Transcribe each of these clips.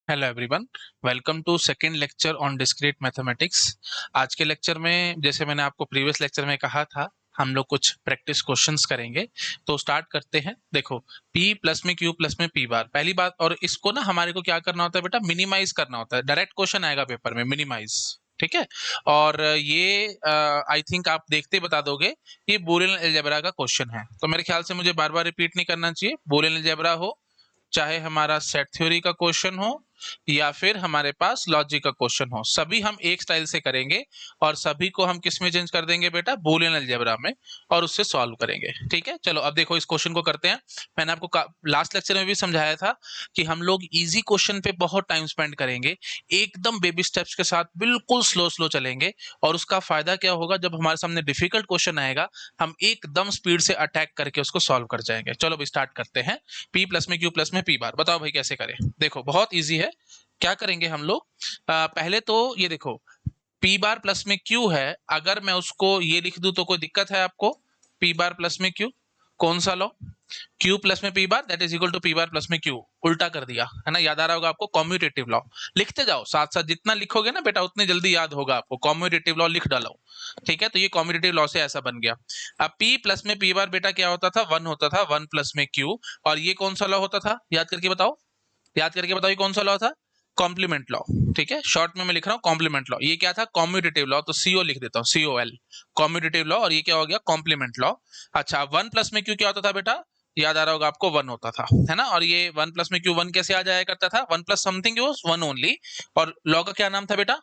Hello everyone, welcome to second lecture on discrete mathematics. आज के lecture में जैसे मैंने आपको प्रीवियस लेक्चर में कहा था, हम लोग कुछ प्रैक्टिस क्वेश्चंस करेंगे। तो स्टार्ट करते हैं। देखो, p प्लस में q प्लस में p बार, पहली बात। और इसको ना हमारे को क्या करना होता है बेटा, मिनिमाइज करना होता है। डायरेक्ट क्वेश्चन आएगा पेपर में, मिनिमाइज। ठीक है। और ये आई थिंक आप देखते बता दोगे, ये बूलियन अलजेब्रा का क्वेश्चन है। तो मेरे ख्याल से मुझे बार बार रिपीट नहीं करना चाहिए। बूलियन अलजेब्रा हो, चाहे हमारा सेट थ्योरी का क्वेश्चन हो, या फिर हमारे पास लॉजिक का क्वेश्चन हो, सभी हम एक स्टाइल से करेंगे। और सभी को हम किस में चेंज कर देंगे बेटा, बूलियन अलजेब्रा में, और उससे सॉल्व करेंगे। ठीक है, चलो अब देखो इस क्वेश्चन को करते हैं। मैंने आपको लास्ट लेक्चर में भी समझाया था कि हम लोग इजी क्वेश्चन पे बहुत टाइम स्पेंड करेंगे, एकदम बेबी स्टेप्स के साथ, बिल्कुल स्लो स्लो चलेंगे। और उसका फायदा क्या होगा, जब हमारे सामने डिफिकल्ट क्वेश्चन आएगा, हम एकदम स्पीड से अटैक करके उसको सॉल्व कर जाएंगे। चलो अभी स्टार्ट करते हैं। p प्लस में q प्लस में p बार, बताओ भाई कैसे करें। देखो बहुत इजी है। क्या करेंगे हम लोग, पहले तो ये देखो, p बार प्लस में q है। अगर मैं उसको ये लिख दूं तो कोई दिक्कत है आपको? p बार प्लस में q, कौन सा लॉ? q प्लस में p bar that is equal to p bar plus में q। उल्टा कर दिया है ना, याद आ रहा होगा आपको, कॉम्यूटेटिव लॉ। लिखते जाओ साथ साथ, जितना लिखोगे ना बेटा उतनी जल्दी याद होगा आपको। कॉम्यूटेटिव लॉ लिख डालो। ठीक है, तो ये कॉम्यूटेटिव लॉ से ऐसा बन गया। अब p प्लस में p बार बेटा क्या होता था, 1 होता था, 1 प्लस में q। और ये कौन सा लॉ होता था, याद करके बताओ, याद करके बताओ, ये कौन सा लॉ था? Complement law. ठीक है, शॉर्ट में मैं लिख रहा हूँ कॉम्प्लीमेंट लॉ। ये क्या था, कॉम्यूटेटिव लॉ, तो सीओ लिख देता हूँ, COL, कॉम्यूटेटिव लॉ। और ये क्या हो गया, कॉम्प्लीमेंट लॉ। अच्छा, 1 प्लस में क्यू क्या होता था बेटा, याद आ रहा होगा आपको, 1 होता था, है ना। और ये 1 प्लस में क्यू 1 कैसे आ जाया करता था, 1 प्लस समथिंग 1 ओनली। और लॉ का क्या नाम था बेटा,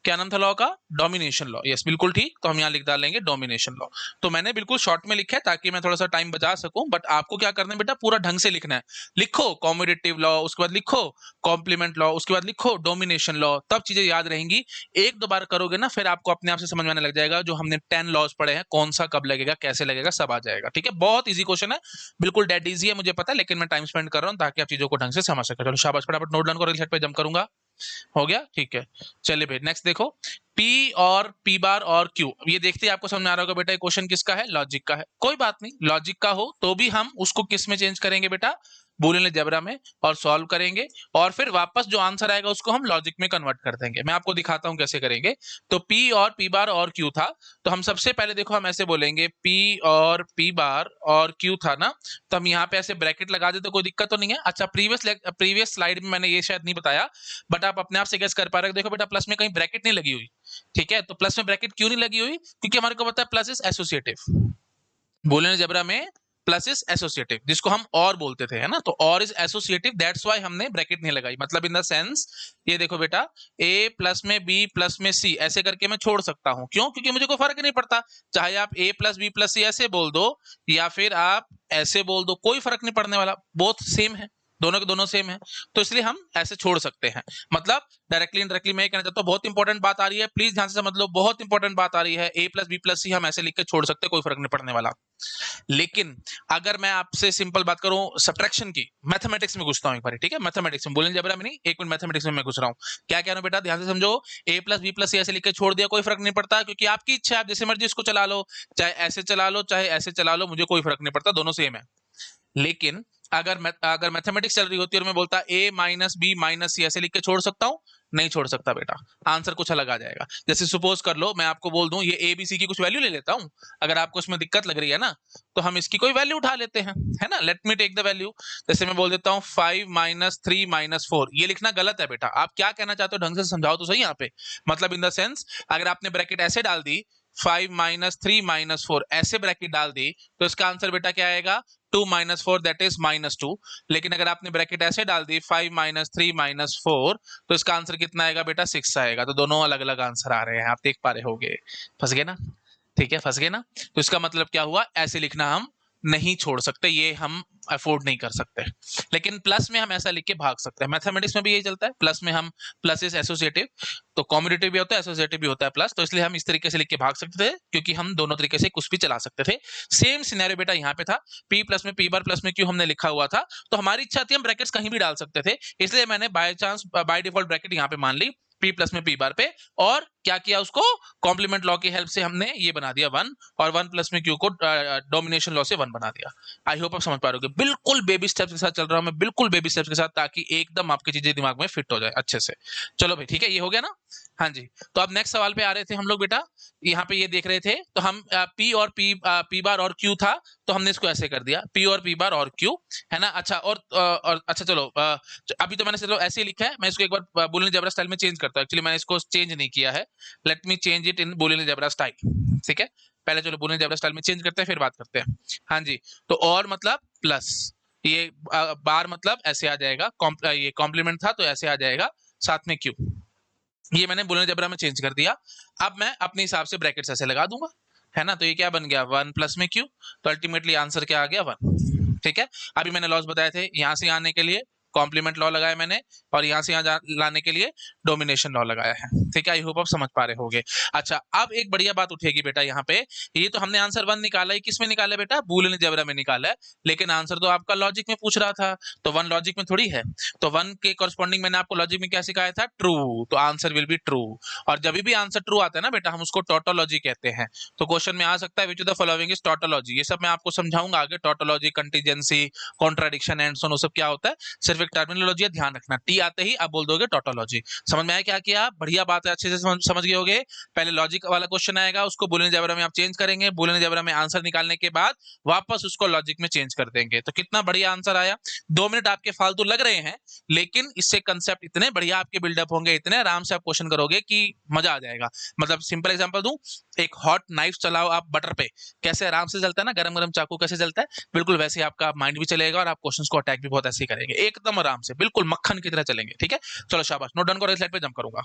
क्या नाम था लॉ का? Domination law. यस, बिल्कुल ठीक। तो हम यहाँ लिख डालेंगे डोमिनेशन लॉ। तो मैंने बिल्कुल शॉर्ट में लिखा है ताकि मैं थोड़ा सा टाइम बचा सकूं, बट आपको क्या करना है बेटा, पूरा ढंग से लिखना है। लिखो कॉम्यूटेटिव लॉ, उसके बाद लिखो कॉम्प्लीमेंट लॉ, उसके बाद लिखो डोमिनेशन लॉ, तब चीजें याद रहेंगी। एक दो बार करोगे ना, फिर आपको अपने आप से समझ में आने लग जाएगा। जो हमने 10 लॉज पढ़े हैं, कौन सा कब लगेगा, कैसे लगेगा, सब आ जाएगा। ठीक है, बहुत ईजी क्वेश्चन है, बिल्कुल डेड ईजी है, मुझे पता है, लेकिन मैं टाइम स्पेंड कर रहा हूँ ताकि आप चीजों को ढंग से समझ सके। चलो शाबाश, फटाफट नोट डाउन करो, सेट पे जंप करूंगा। हो गया, ठीक है। चलिए भाई नेक्स्ट देखो, P और P बार और Q। अब ये देखते ही आपको समझ में आ रहा होगा बेटा, ये क्वेश्चन किसका है, लॉजिक का है। कोई बात नहीं, लॉजिक का हो तो भी हम उसको किस में चेंज करेंगे बेटा, बूलियन अलजेब्रा में, और सॉल्व करेंगे। और फिर वापस जो आंसर आएगा उसको हम लॉजिक में कन्वर्ट कर देंगे। मैं आपको दिखाता हूं कैसे करेंगे। तो P और P बार और Q था, तो हम सबसे पहले देखो, हम ऐसे बोलेंगे P और P बार और Q था ना, तो हम यहाँ पे ऐसे ब्रैकेट लगा दे तो कोई दिक्कत तो नहीं है। अच्छा, प्रीवियस स्लाइड में मैंने ये शायद नहीं बताया, बट आप अपने आप से गेस कर पा रहे हो। देखो बेटा, प्लस में कहीं ब्रैकेट नहीं लगी हुई। ठीक है, तो प्लस में ब्रैकेट क्यों नहीं लगी हुई, क्योंकि हमारे को पता है plus is associative. Boolean algebra में प्लस इज एसोसिएटिव, जिसको हम और बोलते थे, है ना। तो और इज एसोसिएटिव, दैट्स व्हाई हमने ब्रैकेट नहीं लगाई। मतलब इन द सेंस, ये देखो बेटा, a प्लस में b प्लस में c ऐसे करके मैं छोड़ सकता हूं। क्यों? क्योंकि मुझे कोई फर्क नहीं पड़ता, चाहे आप a plus b plus c ऐसे बोल दो, या फिर आप ऐसे बोल दो, कोई फर्क नहीं पड़ने वाला, बोथ सेम है, दोनों के दोनों सेम है। तो इसलिए हम ऐसे छोड़ सकते हैं। मतलब डायरेक्टली इनडायरेक्टली मैं ये कहना चाहता हूँ, बहुत इंपॉर्टेंट बात आ रही है, प्लीज ध्यान से समझ लो, बहुत इंपॉर्टेंट बात आ रही है। a plus b plus c हम ऐसे लिख के छोड़ सकते हैं, कोई फर्क नहीं पड़ने वाला। लेकिन अगर मैं आपसे सिंपल बात करूं सब्ट्रैक्शन की, मैथमेटिक्स में घुसता हूं एक बार, ठीक है, मैथमेटिक्स में, बूलियन अलजेब्रा में नहीं, एक मिनट, मैथमेटिक्स में मैं घुस रहा हूं। क्या कह रहा हूं बेटा, ध्यान से समझो। a प्लस बी प्लस सी ऐसे लिख के छोड़ दिया, कोई फर्क नहीं पड़ता, क्योंकि आपकी इच्छा है, आप जैसे मर्जी इसको चला लो, चाहे ऐसे चला लो चाहे ऐसे चला लो, मुझे कोई फर्क नहीं पड़ता, दोनों सेम है। लेकिन अगर मैथमेटिक्स चल रही होती है और मैं बोलता a माइनस बी माइनस सी, ऐसे लिख के छोड़ सकता हूं? नहीं छोड़ सकता बेटा, आंसर कुछ अलग आ जाएगा। जैसे सपोज कर लो, मैं आपको बोल दूं ये ए बी सी की कुछ वैल्यू ले लेता हूं, अगर आपको इसमें दिक्कत लग रही है ना, तो हम इसकी कोई वैल्यू उठा लेते हैं, है ना। Let me take the value. जैसे मैं बोल देता हूं 5 माइनस 3 माइनस 4, ये लिखना गलत है बेटा, आप क्या कहना चाहते हो ढंग से समझाओ तो सही यहाँ पे। मतलब इन द सेंस, अगर आपने ब्रैकेट ऐसे डाल दी, 5 माइनस 3 माइनस 4 ऐसे ब्रैकेट डाल दी, तो इसका आंसर बेटा क्या आएगा, 2 माइनस 4 दैट इज माइनस 2। लेकिन अगर आपने ब्रैकेट ऐसे डाल दी, 5 माइनस 3 माइनस 4, तो इसका आंसर कितना आएगा बेटा, 6 आएगा। तो दोनों अलग अलग आंसर आ रहे हैं, आप देख पा रहे होगे। फंस गए ना? ठीक है, फंस गए ना। तो इसका मतलब क्या हुआ, ऐसे लिखना हम नहीं छोड़ सकते, ये हम अफोर्ड नहीं कर सकते। लेकिन प्लस में हम ऐसा लिख के भाग सकते हैं। मैथमेटिक्स में भी यही चलता है, प्लस में हम, प्लस इज एसोसिएटिव, तो कॉम्यूटेटिव भी होता है, एसोसिएटिव भी होता है प्लस, तो इसलिए हम इस तरीके से लिख के भाग सकते थे, क्योंकि हम दोनों तरीके से कुछ भी चला सकते थे। सेम सिनेरियो बेटा यहाँ पे था, p प्लस में p बार प्लस में q हमने लिखा हुआ था, तो हमारी इच्छा थी हम ब्रैकेट्स कहीं भी डाल सकते थे, इसलिए मैंने by chance by default bracket यहाँ पे मान ली p प्लस में p बार पे, और क्या किया, उसको कॉम्प्लीमेंट लॉ की हेल्प से हमने ये बना दिया 1, और 1 प्लस में क्यू को डोमिनेशन लॉ से 1 बना दिया। आई होप आप समझ पा रहे हो। बिल्कुल बेबी स्टेप्स के साथ चल रहा हूं मैं, बिल्कुल बेबी स्टेप्स के साथ, ताकि एकदम आपकी चीजें दिमाग में फिट हो जाए अच्छे से। चलो भाई ठीक है, ये हो गया ना। हाँ जी, तो अब नेक्स्ट सवाल पे आ रहे थे हम लोग बेटा। यहाँ पे ये देख रहे थे, तो हम पी और पी बार और क्यू था, तो हमने इसको ऐसे कर दिया, पी और पी बार और क्यू, है ना। अच्छा, और अच्छा चलो, अभी तो मैंने चलो ऐसे ही लिखा है, मैं इसको एक बार बूलियन अलजेब्रा स्टाइल में चेंज करता हूँ। एक्चुअली मैंने इसको चेंज नहीं किया है, let me change it in Boolean algebra style. ठीक है, पहले चलो बूलियन अलजेब्रा स्टाइल में चेंज करते हैं, फिर बात करते हैं। हाँ जी, तो और मतलब प्लस, ये बार मतलब ऐसे आ जाएगा, ये कॉम्प्लीमेंट था तो ऐसे आ जाएगा, साथ में क्यू। ये मैंने बूलियन अलजेब्रा में चेंज कर दिया। अब मैं अपने हिसाब से ब्रैकेट्स ऐसे लगा दूंगा, है ना। तो ये क्या बन गया, 1 प्लस में क्यू, तो अल्टीमेटली आंसर क्या आ गया, 1। ठीक है, अभी मैंने लॉस बताए थे, यहां से आने के लिए कॉम्प्लीमेंट लॉ लगाया मैंने, और यहां से यहां लाने के लिए डोमिनेशन लॉ लगाया है। ठीक है, आई होप आप समझ पा रहे होगे। अच्छा, अब एक बढ़िया बात उठेगी बेटा यहाँ पे, ये तो हमने आंसर 1 निकाला है, किस में निकाला है बेटा, बूलियन अलजेब्रा में निकाला है, लेकिन आंसर तो आपका लॉजिक में पूछ रहा था, तो 1 लॉजिक में थोड़ी है, तो 1 के कॉरस्पॉन्डिंग मैंने आपको लॉजिक में क्या सिखाया था, ट्रू, तो आंसर विल बी ट्रू। और जब भी आंसर ट्रू आता है ना बेटा, हम उसको टोटोलॉजी कहते हैं। तो क्वेश्चन में आ सकता है, which of the following is tautology, ये सब मैं आपको समझाऊंगा आगे, tautology, contingency, contradiction and so, सब क्या होता है, सिर्फ एक टर्मिनोलॉजी है, ध्यान रखना, टी आते ही आप बोल दोगे टोटोलॉजी। समझ में आया क्या किया, बढ़िया बात है, अच्छे से समझ गए होगे। पहले लॉजिक वाला क्वेश्चन आएगा, उसको बूलियन अलजेब्रा में आप चेंज करेंगे, बूलियन अलजेब्रा में आंसर निकालने के बाद वापस उसको लॉजिक में चेंज कर देंगे। तो कितना बढ़िया आंसर आया। 2 मिनट आपके फालतू लग रहे हैं, लेकिन इससे कंसेप्ट इतने बढ़िया आपके बिल्डअप होंगे, इतने आराम से आप क्वेश्चन करोगे कि मजा आ जाएगा। मतलब सिंपल एग्जांपल दूं, एक हॉट नाइफ चलाओ आप बटर पे, कैसे आराम से चलता है ना, गरम गरम चाकू कैसे चलता है, बिल्कुल वैसे ही आपका माइंड भी चलेगा, और आप क्वेश्चंस को अटैक भी बहुत ऐसे ही करेंगे, एकदम आराम से, बिल्कुल मक्खन की तरह चलेंगे। ठीक है, चलो शाबाश, नोट डाउन करो, इस स्लाइड पे जंप करूंगा।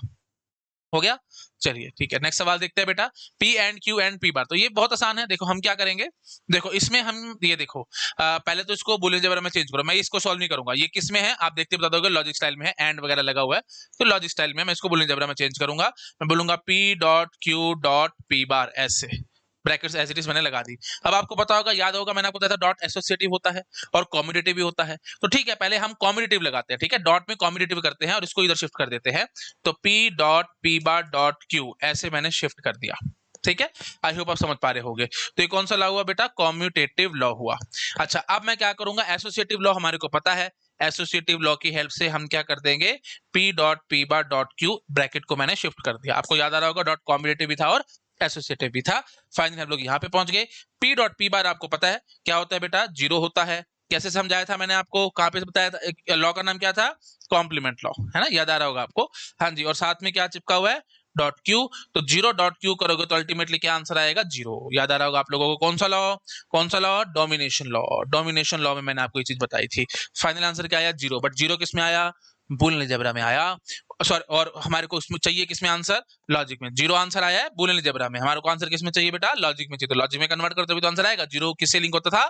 हो गया, चलिए ठीक है, नेक्स्ट सवाल देखते हैं बेटा। P and Q and P बार, तो ये बहुत आसान है। देखो हम क्या करेंगे, देखो इसमें हम ये देखो, पहले तो इसको बूलियन अलजेब्रा में चेंज करो, मैं इसको सॉल्व नहीं करूंगा, ये किस में है आप देखते बता दोगे, लॉजिक स्टाइल में है, एंड वगैरह लगा हुआ है, तो लॉजिक स्टाइल में मैं इसको बूलियन अलजेब्रा में चेंज करूंगा। मैं बोलूंगा P dot Q dot P बार, ऐसे ब्रैकेट्स एज इट इज मैंने लगा दी। अब आपको पता होगा, याद होगा, मैंने आपको बताया था डॉट एसोसिएटिव होता है और कॉम्यूटेटिव भी होता है। तो ठीक है, पहले हम कॉम्यूटेटिव लगाते हैं, ठीक है, डॉट में कॉम्यूटेटिव करते हैं और इसको इधर शिफ्ट कर देते हैं, तो P डॉट P बार डॉट Q, ऐसे मैंने शिफ्ट कर दिया। ठीक है, आई होप आप समझ पा रहे होगे। तो ये कौन सा लॉ हुआ बेटा, कॉम्यूटेटिव लॉ हुआ। अच्छा, अब मैं क्या करूंगा, एसोसिएटिव लॉ हमारे को पता है, एसोसिएटिव लॉ की हेल्प से हम क्या कर देंगे, P डॉट P बार डॉट Q, ब्रैकेट को मैंने शिफ्ट कर दिया। आपको याद आ रहा होगा, डॉट कॉम्यूटेटिव भी था और एसोसिएटिव भी था। फाइनली हम लोग यहाँ पे पहुंच गए। P डॉट P बार आपको पता है क्या होता है बेटा, 0 होता है। कैसे समझाया था मैंने आपको, कहाँ पे बताया था, लॉ का नाम क्या था, कॉम्प्लीमेंट लॉ, है ना, याद आ रहा होगा आपको। हाँ जी, और साथ में क्या चिपका हुआ है, डॉट क्यू, तो 0 डॉट क्यू करोगे तो अल्टीमेटली क्या आंसर आएगा, 0। याद आ रहा होगा आप लोगों को, कौन सा लॉ, कौन सा law, domination law. Domination law में मैंने आपको ये चीज बताई थी। फाइनल आंसर क्या आया, 0, बट 0 किस में आया, बूलियन अलजेब्रा में आया, सॉरी, और हमारे को उसमें चाहिए किसमें आंसर, लॉजिक में। 0 आंसर आया है बूलियन अलजेब्रा में, हमारे को आंसर किसमें चाहिए बेटा, लॉजिक में चाहिए, तो लॉजिक में कन्वर्ट करते हुए तो आंसर आएगा 0। किससे लिंक होता था,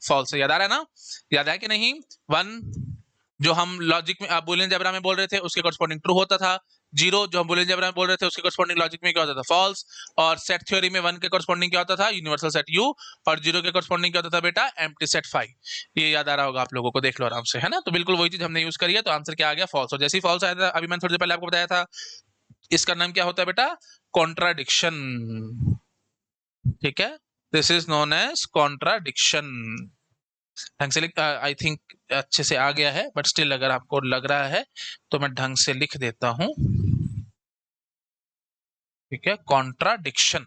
फॉल्स से। याद आ रहा है ना, याद है कि नहीं। 1 जो हम लॉजिक में बूलियन अलजेब्रा में बोल रहे थे उसके कॉरस्पॉन्डिंग ट्रू होता था, 0 जो हम बूलियन अलजेब्रा में बोल रहे थे उसके कॉरस्पॉन्डिंग लॉजिक में क्या होता था, फॉल्स। और सेट थ्योरी में 1 के कॉरस्पॉन्डिंग क्या होता था, यूनिवर्सल सेट U, और 0 के कॉरस्पॉन्डिंग क्या होता था बेटा, एम्प्टी सेट फाई। ये याद आ रहा होगा आप लोगों को, देख लो आराम से, है ना। तो बिल्कुल वही चीज हमने यूज करी है, तो आंसर क्या आ गया, फॉल्स। और जैसे ही फॉल्स आया था, अभी मैंने थोड़ी देर पहले आपको बताया था, इसका नाम क्या होता है बेटा, कॉन्ट्राडिक्शन। ठीक है, this is known as contradiction. ढंग से आई थिंक अच्छे से आ गया है, बट स्टिल अगर आपको लग रहा है तो मैं ढंग से लिख देता हूं। ठीक है, कॉन्ट्राडिक्शन,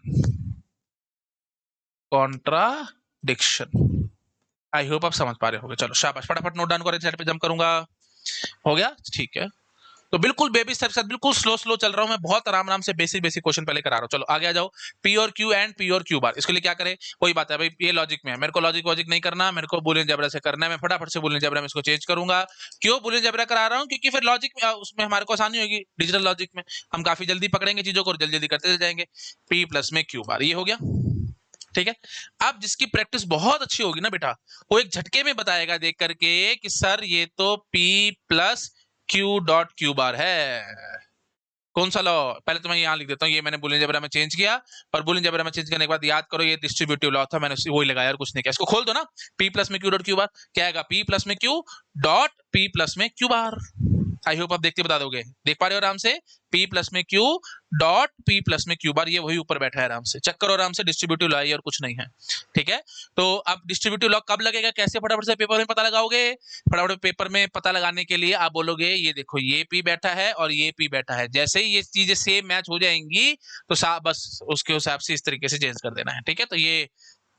कॉन्ट्राडिक्शन। आई होप आप समझ पा रहे होंगे। चलो शाबाश, फटाफट नोट डाउन करो, साइड पे जंप करूंगा। हो गया, ठीक है। तो बिल्कुल बेबी स्टेप के साथ, बिल्कुल स्लो स्लो चल रहा हूं मैं, बहुत आराम आराम से बेसिक बेसिक क्वेश्चन पहले करा रहा हूं। चलो आगे आ जाओ, P और Q एंड P और Q बार, इसके लिए क्या करें, वही बात है भाई, ये लॉजिक में है, मेरे को लॉजिक वॉजिक नहीं करना, मेरे को बूलियन अलजेब्रा से करना है। मैं फटाफट से बूलियन अलजेब्रा में इसको चेंज करूंगा। क्यों बूलियन अलजेब्रा करा रहा हूं, क्योंकि फिर लॉजिक में उसमें हमारे को आसानी होगी, डिजिटल लॉजिक में हम काफी जल्दी पकड़ेंगे चीजों को, जल्दी जल्दी करते जाएंगे। P प्लस में Q बार, ये हो गया। ठीक है, अब जिसकी प्रैक्टिस बहुत अच्छी होगी ना बेटा, वो एक झटके में बताएगा देख करके कि सर ये तो P plus Q dot Q बार है। कौन सा लॉ, पहले तो मैं यहाँ लिख देता हूँ, ये मैंने बूलियन अलजेब्रा में चेंज किया, और बूलियन अलजेब्रा में चेंज करने के बाद याद करो ये डिस्ट्रीब्यूटिव लॉ था, मैंने वही लगाया और कुछ नहीं किया। इसको खोल दो ना, P प्लस में Q डॉट Q बार क्या आएगा, P प्लस में Q डॉट P प्लस में Q बार, आई होप आप देखते बता दोगे, देख पा रहे हो आराम से, P प्लस में Q डॉट P प्लस में Q बार, ये वही ऊपर बैठा है आराम से, चेक करो आराम से, डिस्ट्रीब्यूटिव लॉ और कुछ नहीं है, ठीक है। तो अब डिस्ट्रीब्यूटिव लॉ कब लगेगा, कैसे फटाफट से पेपर में पता लगाओगे, फटाफट पेपर में पता लगाने के लिए आप बोलोगे ये देखो ये P बैठा है और ये P बैठा है, जैसे ही ये चीजें सेम मैच हो जाएंगी तो बस उसके हिसाब से इस तरीके से चेंज कर देना है, ठीक है। तो ये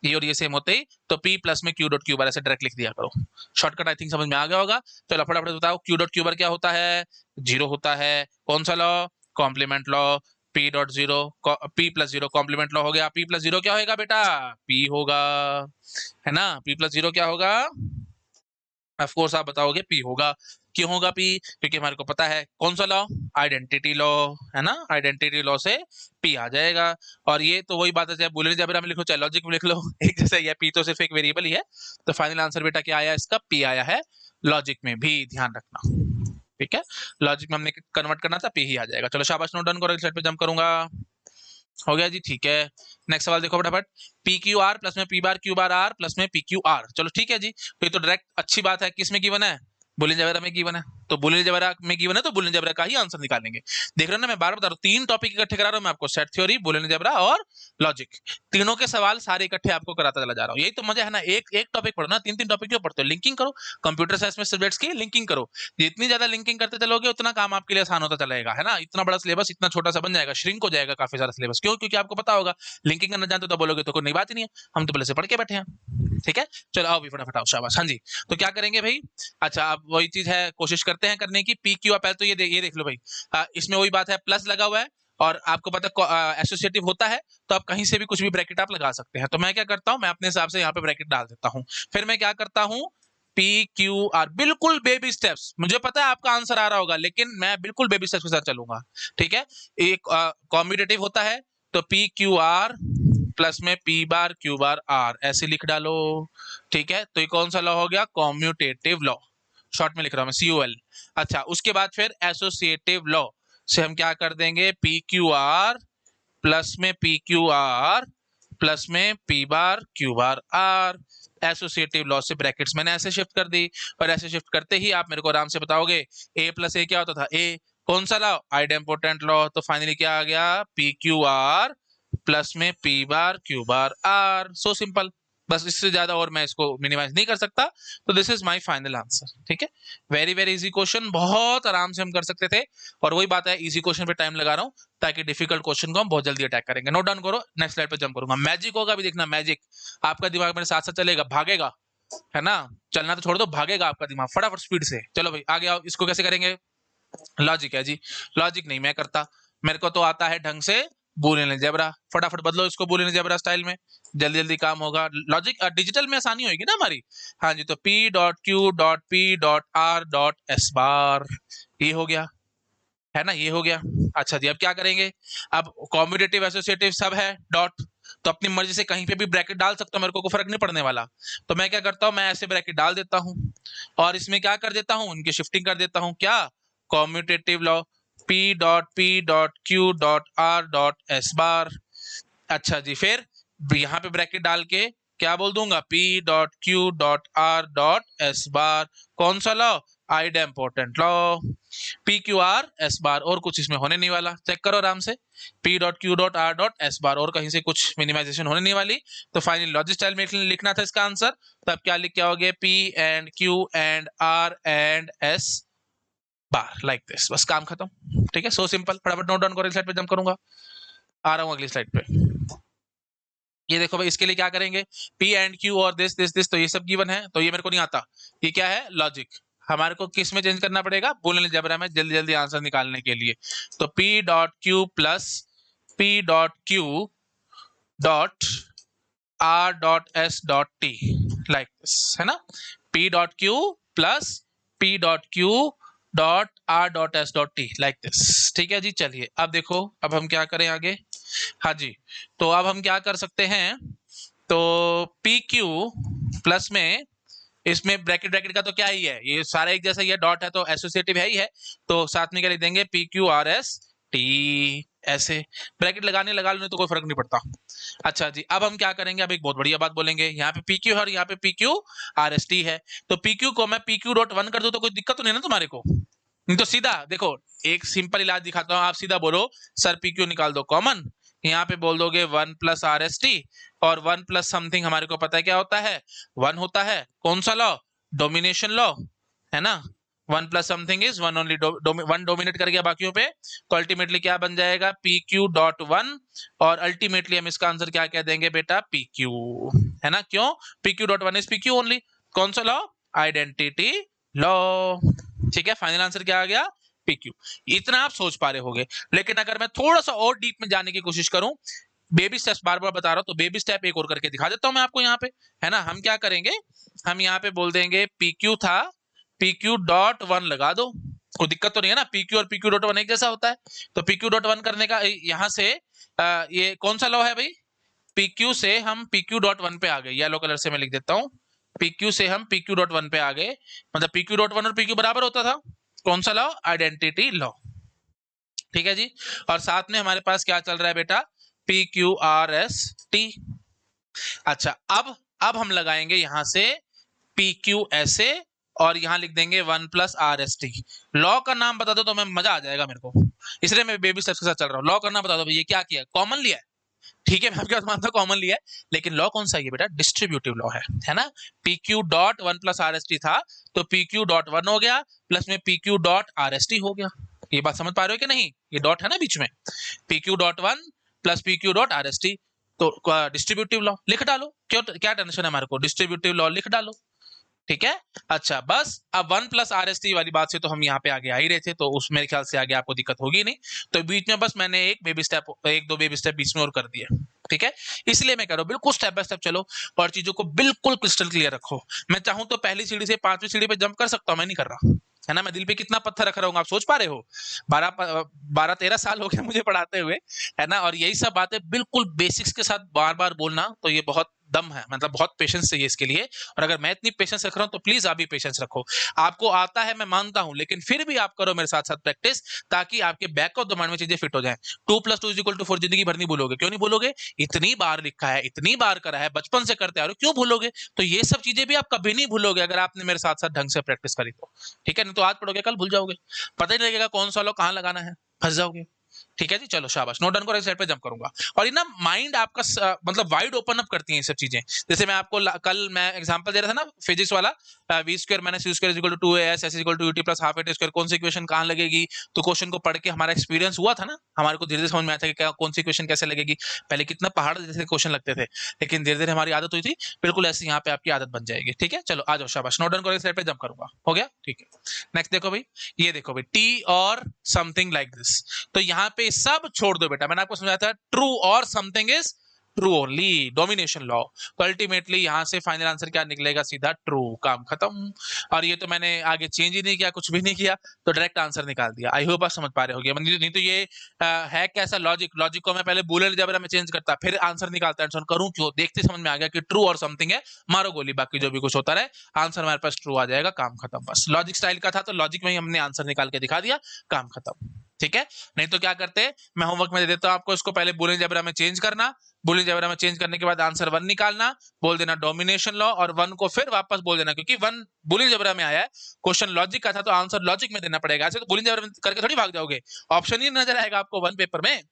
और ये सेम होते ही तो P प्लस में Q डॉट Q बार ऐसे डायरेक्ट लिख दिया करो, शॉर्टकट आई थिंक समझ में आ गया होगा। चलो फटाफट बताओ Q डॉट Q बार क्या होता है, 0 होता है, कौन सा law, complement law, P dot 0 P plus 0 complement law हो गया, P प्लस 0 क्या होगा बेटा, P होगा, है ना, P प्लस 0 क्या होगा, ऑफ कोर्स आप बताओगे P होगा, क्यों होगा P, क्योंकि हमारे को पता है कौन सा लॉ, आइडेंटिटी लॉ, है ना, आइडेंटिटी लॉ से P आ जाएगा। और ये तो वही बात है, चाहे बूलियन अलजेब्रा में लिखो चाहे लॉजिक में लिख लो एक जैसा ही है, P तो सिर्फ एक वेरिएबल ही है। तो फाइनल आंसर बेटा क्या आया इसका, P आया है, लॉजिक में भी ध्यान रखना, ठीक है, लॉजिक में हमने कन्वर्ट करना था, P ही आ जाएगा। चलो शाबाश, नोट डाउन करो, इस स्लाइड पे जंप करूंगा, हो गया जी, ठीक है। नेक्स्ट सवाल देखो फटाफट, पी क्यू आर प्लस में P bar Q bar R plus में पी क्यू आर, चलो ठीक है जी, तो ये तो डायरेक्ट अच्छी बात है, किसमें गिवन है, बूलियन अलजेब्रा में गिवन है, तो बूलियन अलजेब्रा में गिवन है तो बूलियन अलजेब्रा का ही आंसर निकालेंगे। देख रहे हो ना, मैं बार बता रहा हूँ, 3 टॉपिक इकट्ठे करा रहा हूँ मैं आपको, सेट थ्योरी, बूलियन अलजेब्रा और लॉजिक, तीनों के सवाल सारे इकट्ठे आपको कराता चला जा रहा हूँ, यही तो मजा है ना, एक एक टॉपिक पढ़ो ना, 3 टॉपिक क्यों पढ़ते हो, लिंकिंग करो, कंप्यूटर साइंस में सब्जेक्ट्स की लिंकिंग करो, जितनी ज्यादा लिंकिंग करते चलोगे उतना काम आपके लिए आसान होता चलेगा, है ना, इतना बड़ा सिलेबस इतना छोटा सा बन जाएगा, श्रिंक हो जाएगा काफी सारा सिलेबस, क्यों, क्योंकि आपको पता होगा लिंकिंग करना जानते हो तो बोलोगे तो कोई नई बात ही नहीं है, हम तो पहले से पढ़ के बैठे हैं, ठीक है। चलो आओ भी फटाफट आओ, शाबाश, हाँ जी, तो क्या करेंगे भाई, अच्छा अब वही चीज है, कोशिश करते हैं करने की, पी क्यू आप पहले तो ये देख लो भाई, इसमें वही बात है, प्लस लगा हुआ है और आपको पता एसोसिएटिव होता है, तो आप कहीं से भी कुछ भी ब्रैकेट आप लगा सकते हैं, तो मैं क्या करता हूं, मैं अपने हिसाब से यहाँ पे ब्रैकेट डाल देता हूं, फिर मैं क्या करता हूं, पी क्यू आर, बिल्कुल बेबी स्टेप्स, मुझे पता है आपका आंसर आ रहा होगा लेकिन मैं बिल्कुल बेबी स्टेप्स के साथ चलूंगा, ठीक है। एक कॉम्यूटेटिव होता है तो पी क्यू आर प्लस में P bar Q bar R ऐसे लिख डालो, ठीक है, तो ये कौन सा लॉ हो गया, कॉम्यूटेटिव लॉ, शॉर्ट में लिख रहा हूं मैं COL। अच्छा उसके बाद फिर एसोसिएटिव लॉ से हम क्या कर देंगे, पी क्यू आर प्लस में पी क्यू आर प्लस में P bar Q bar R, associative law से ब्रैकेट्स मैंने ऐसे शिफ्ट कर दी, और ऐसे शिफ्ट करते ही आप मेरे को आराम से बताओगे A प्लस ए क्या होता था, ए कौन सा लॉ, आइडेम्पोटेंट लॉ, तो फाइनली क्या आ गया, पी क्यू आर प्लस में P bar Q bar R, so simple, बस इससे ज्यादा और मैं इसको मिनिमाइज नहीं कर सकता, तो this is my final answer, ठीक है। वेरी वेरी इजी क्वेश्चन, बहुत आराम से हम कर सकते थे, और वही बात है इजी क्वेश्चन पे टाइम लगा रहा हूँ ताकि डिफिकल्ट क्वेश्चन को हम बहुत जल्दी अटैक करेंगे। नोट डाउन करो, नेक्स्ट स्लाइड पे जंप करूंगा, मैजिक होगा भी देखना, मैजिक आपका दिमाग मेरे साथ साथ चलेगा, भागेगा, है ना, चलना तो छोड़ दो, भागेगा आपका दिमाग फटाफट स्पीड से, चलो भाई आगे आओ, इसको कैसे करेंगे, लॉजिक है जी, लॉजिक नहीं मैं करता, मेरे को तो आता है ढंग से बूलियन अलजेब्रा, फटाफट बदलो इसको बूलियन अलजेब्रा स्टाइल में, जल्दी जल्दी काम होगा, लॉजिक डिजिटल में आसानी होगी ना हमारी, हाँ जी, तो P dot Q dot P dot R dot S बार, ये हो गया, है ना, ये हो गया। अच्छा जी अब क्या करेंगे, अब कॉम्यूटेटिव एसोसिएटिव सब है डॉट, तो अपनी मर्जी से कहीं पे भी ब्रैकेट डाल सकता हूँ, मेरे को फर्क नहीं पड़ने वाला, तो मैं क्या करता हूँ, मैं ऐसे ब्रैकेट डाल देता हूँ और इसमें क्या कर देता हूँ, उनकी शिफ्टिंग कर देता हूँ, क्या, commutative law, P dot Q dot R dot S बार, अच्छा जी फिर यहाँ पे ब्रैकेट डाल के क्या बोल दूंगा, P dot Q dot R dot S बार, कौन सा law, idempotent law, P Q R S बार, और कुछ इसमें होने नहीं वाला, चेक करो आराम से, P dot Q dot R dot S बार, और कहीं से कुछ मिनिमाइजेशन होने नहीं वाली, तो फाइनली लॉजिक स्टाइल में लिखना था इसका आंसर, तब क्या लिख के आओगे, P and Q and R and S bar, like this, बस काम खत्म, ठीक है, सो सिंपल, फटाफट नोट डाउन करो, स्लाइड पे जंप करूंगा, आ रहा हूँ अगली स्लाइड पे, ये देखो भाई इसके लिए क्या करेंगे, P एंड Q और दिस तो ये सब गिवन है, तो ये मेरे को नहीं आता, ये क्या है, लॉजिक, हमारे को किस में चेंज करना पड़ेगा, बूलियन अलजेब्रा में जल्दी जल्दी आंसर निकालने के लिए, तो P dot Q plus P dot Q dot R dot S dot T, like this, है ना, P dot Q plus P dot Q dot R dot S dot T, like this, ठीक है जी। चलिए अब देखो अब हम क्या करें आगे, हाँ जी, तो अब हम क्या कर सकते हैं, तो पी क्यू प्लस में इसमें ब्रैकेट ब्रैकेट का तो क्या ही है, ये सारा एक जैसा ही है, डॉट है तो एसोसिएटिव है ही है, तो साथ में क्या लिख देंगे, P Q R S T, ऐसे ब्रैकेट लगाने लगा लो, नहीं तो कोई फर्क नहीं पड़ता। अच्छा जी अब हम क्या करेंगे, अब एक बहुत बढ़िया बात बोलेंगे, यहाँ पे पी क्यू है और यहाँ पे P Q R S T है, तो पी क्यू को मैं पी क्यू डॉट 1 कर दूं तो कोई दिक्कत तो नहीं ना तुम्हारे को, नहीं तो सीधा देखो, एक सिंपल इलाज दिखाता हूँ, आप सीधा बोलो सर पी क्यू निकाल दो कॉमन, यहाँ पे बोल दोगे 1 प्लस आर एस टी, और 1 प्लस समथिंग हमारे को पता है क्या होता है, 1 होता है। कौन सा लॉ, डोमिनेशन लॉ, है ना। 1 plus something is 1 only, 1 dominate कर गया बाकियों पे, तो अल्टीमेटली क्या बन जाएगा, पी क्यू डॉट 1, और अल्टीमेटली हम इसका आंसर क्या कह देंगे बेटा, पी क्यू, है ना। क्यों, P Q dot 1 is P Q only. कौन सा लॉ, आइडेंटिटी लॉ। ठीक है, फाइनल आंसर क्या आ गया, पीक्यू। इतना आप सोच पा रहे होगे, लेकिन अगर मैं थोड़ा सा और डीप में जाने की कोशिश करूं, बेबी स्टेप्स बार बार बता रहा हूं, तो बेबी स्टेप एक और करके दिखा देता हूं मैं आपको यहाँ पे, है ना। हम क्या करेंगे, हम यहाँ पे बोल देंगे पीक्यू था, पीक्यू डॉट 1 लगा दो, कोई दिक्कत तो नहीं है ना, पीक्यू और पीक्यू डॉट 1 एक जैसा होता है। तो पीक्यू डॉट 1 करने का यहाँ से ये कौन सा लॉ है भाई, पीक्यू से हम पीक्यू डॉट 1 पे आ गए, येलो कलर से मैं लिख देता हूँ, पीक्यू से हम पीक्यू डॉट 1 पे आ गए, मतलब पीक्यू डॉट 1 और पीक्यू बराबर होता था। कौन सा लॉ, आइडेंटिटी लॉ। ठीक है जी, और साथ में हमारे पास क्या चल रहा है बेटा, P Q R S T. अच्छा, अब हम लगाएंगे यहां से पी क्यू एस ए, और यहां लिख देंगे 1 plus R S T. Law का नाम बता दो तो मैं मजा आ जाएगा मेरे को, इसलिए मैं बेबी स्टेप्स के साथ चल रहा हूँ। लॉ का नाम बता दो, ये क्या किया, कॉमन लिया है। ठीक है, मैं आपके पास मानता हूँ कॉमन लिया है, लेकिन लॉ कौन सा है बेटा, डिस्ट्रीब्यूटिव लॉ है ना। P Q dot 1 plus R S T था, तो पी क्यू डॉट 1 हो गया, प्लस में P Q dot R S T हो गया। ये बात समझ पा रहे हो कि नहीं, ये डॉट है ना बीच में, P Q dot 1 plus P Q dot R S T, तो डिस्ट्रीब्यूटिव लॉ लिख डालो, क्यों क्या टेंशन है हमारे को, डिस्ट्रीब्यूटिव लॉ लिख डालो। ठीक है, अच्छा बस अब 1 प्लस आर एस टी वाली बात से तो हम यहाँ पे आगे आ ही रहे थे, तो उस मेरे ख्याल से आगे आपको दिक्कत होगी नहीं, तो बीच में बस मैंने एक बेबी स्टेप, एक दो बेबी स्टेप बीच में और कर दिए। ठीक है, इसलिए मैं कह रहा हूँ बिल्कुल स्टेप बाय स्टेप चलो, और चीजों को बिल्कुल क्रिस्टल क्लियर रखो। मैं चाहूं तो पहली सीढ़ी से 5वीं सीढ़ी पे जंप कर सकता हूं, मैं नहीं कर रहा, है ना। मैं दिल पे कितना पत्थर रख रहा हूँ, आप सोच पा रहे हो, 12-13 साल हो गए मुझे पढ़ाते हुए, है ना, और यही सब बातें बिल्कुल बेसिक्स के साथ बार बार बोलना, तो ये बहुत दम है, मतलब बहुत पेशेंस चाहिए इसके लिए। और अगर मैं इतनी पेशेंस रख रहा हूं तो प्लीज आप भी पेशेंस रखो। आपको आता है मैं मानता हूं, लेकिन फिर भी आप करो मेरे साथ साथ प्रैक्टिस, ताकि आपके बैक ऑफ द माइंड में चीजें फिट हो जाएं। 2+2=4 जिंदगी भर नहीं भूलोगे, क्यों नहीं भूलोगे, इतनी बार लिखा है, इतनी बार करा है, बचपन से करते आ रहे हो, क्यों भूलोगे। तो ये सब चीजें भी आप कभी नहीं भूलोगे अगर आपने मेरे साथ साथ ढंग से प्रैक्टिस करी तो। ठीक है, नहीं तो आज पढ़ोगे कल भूल जाओगे, पता ही नहीं लगेगा कौन सा लो कहाँ लगाना है, फंस जाओगे। ठीक है जी, चलो शाबाश, नोट डाउन करो, साइड पे जंप करूंगा। और ये ना माइंड आपका मतलब वाइड ओपन अप करती है ये सब चीजें। जैसे मैं आपको कल मैं एग्जांपल दे रहा था ना फिजिक्स वाला, v square minus u square is equal to 2as, s is equal to u t plus half at square, कौन सी इक्वेशन कहाँ लगेगी। तो क्वेश्चन को पढ़ के हमारा एक्सपीरियंस हुआ था ना, हमारे को धीरे धीरे समझ में आया था कि क्या कौन सी इक्वेशन कैसे लगेगी। पहले कितना पहाड़ जैसे क्वेश्चन लगते थे, लेकिन धीरे धीरे हमारी आदत हुई थी, बिल्कुल ऐसे यहाँ पे आपकी आदत बन जाएगी। ठीक है, चलो आ जाओ, शाबाश, नोट डाउन करो, साइड पे जंप करूंगा, हो गया। ठीक है, नेक्स्ट देखो भाई, ये देखो भाई, टी और समथिंग लाइक दिस, तो यहाँ पे सब छोड़ दो बेटा, मैंने आपको समझाया था ट्रू और something is true only, domination law. तो अल्टीमेटली यहां से फाइनल आंसर क्या निकलेगा, सीधा ट्रू, काम खत्म। और ये तो मैंने आगे चेंज ही नहीं किया, कुछ भी नहीं किया, तो डायरेक्ट आंसर निकाल दिया। आई होप आप समझ पा रहे होगे, नहीं तो ये है कैसा लॉजिक, लॉजिक को मैं पहले बूलियन अलजेब्रा में चेंज करता, फिर आंसर निकालता, आंसर करूं क्यों, देखते समझ में आ गया कि ट्रू और समथिंग है, मारो गोली, बाकी जो भी कुछ होता रहे, आंसर हमारे पास ट्रू आ जाएगा, काम खत्म। बस लॉजिक स्टाइल का था, तो लॉजिक में ही हमने आंसर निकाल के दिखा दिया, काम खत्म। ठीक है, नहीं तो क्या करते, मैं होमवर्क में दे देता हूं आपको, इसको पहले बूलियन अलजेब्रा में चेंज करना, बूलियन अलजेब्रा में चेंज करने के बाद आंसर 1 निकालना, बोल देना डोमिनेशन लॉ, और 1 को फिर वापस बोल देना, क्योंकि 1 बूलियन अलजेब्रा में आया है, क्वेश्चन लॉजिक का था, तो आंसर लॉजिक में देना पड़ेगा। ऐसे तो बूलियन अलजेब्रा में करके थोड़ी भाग जाओगे, ऑप्शन ही नजर आएगा आपको 1 पेपर में,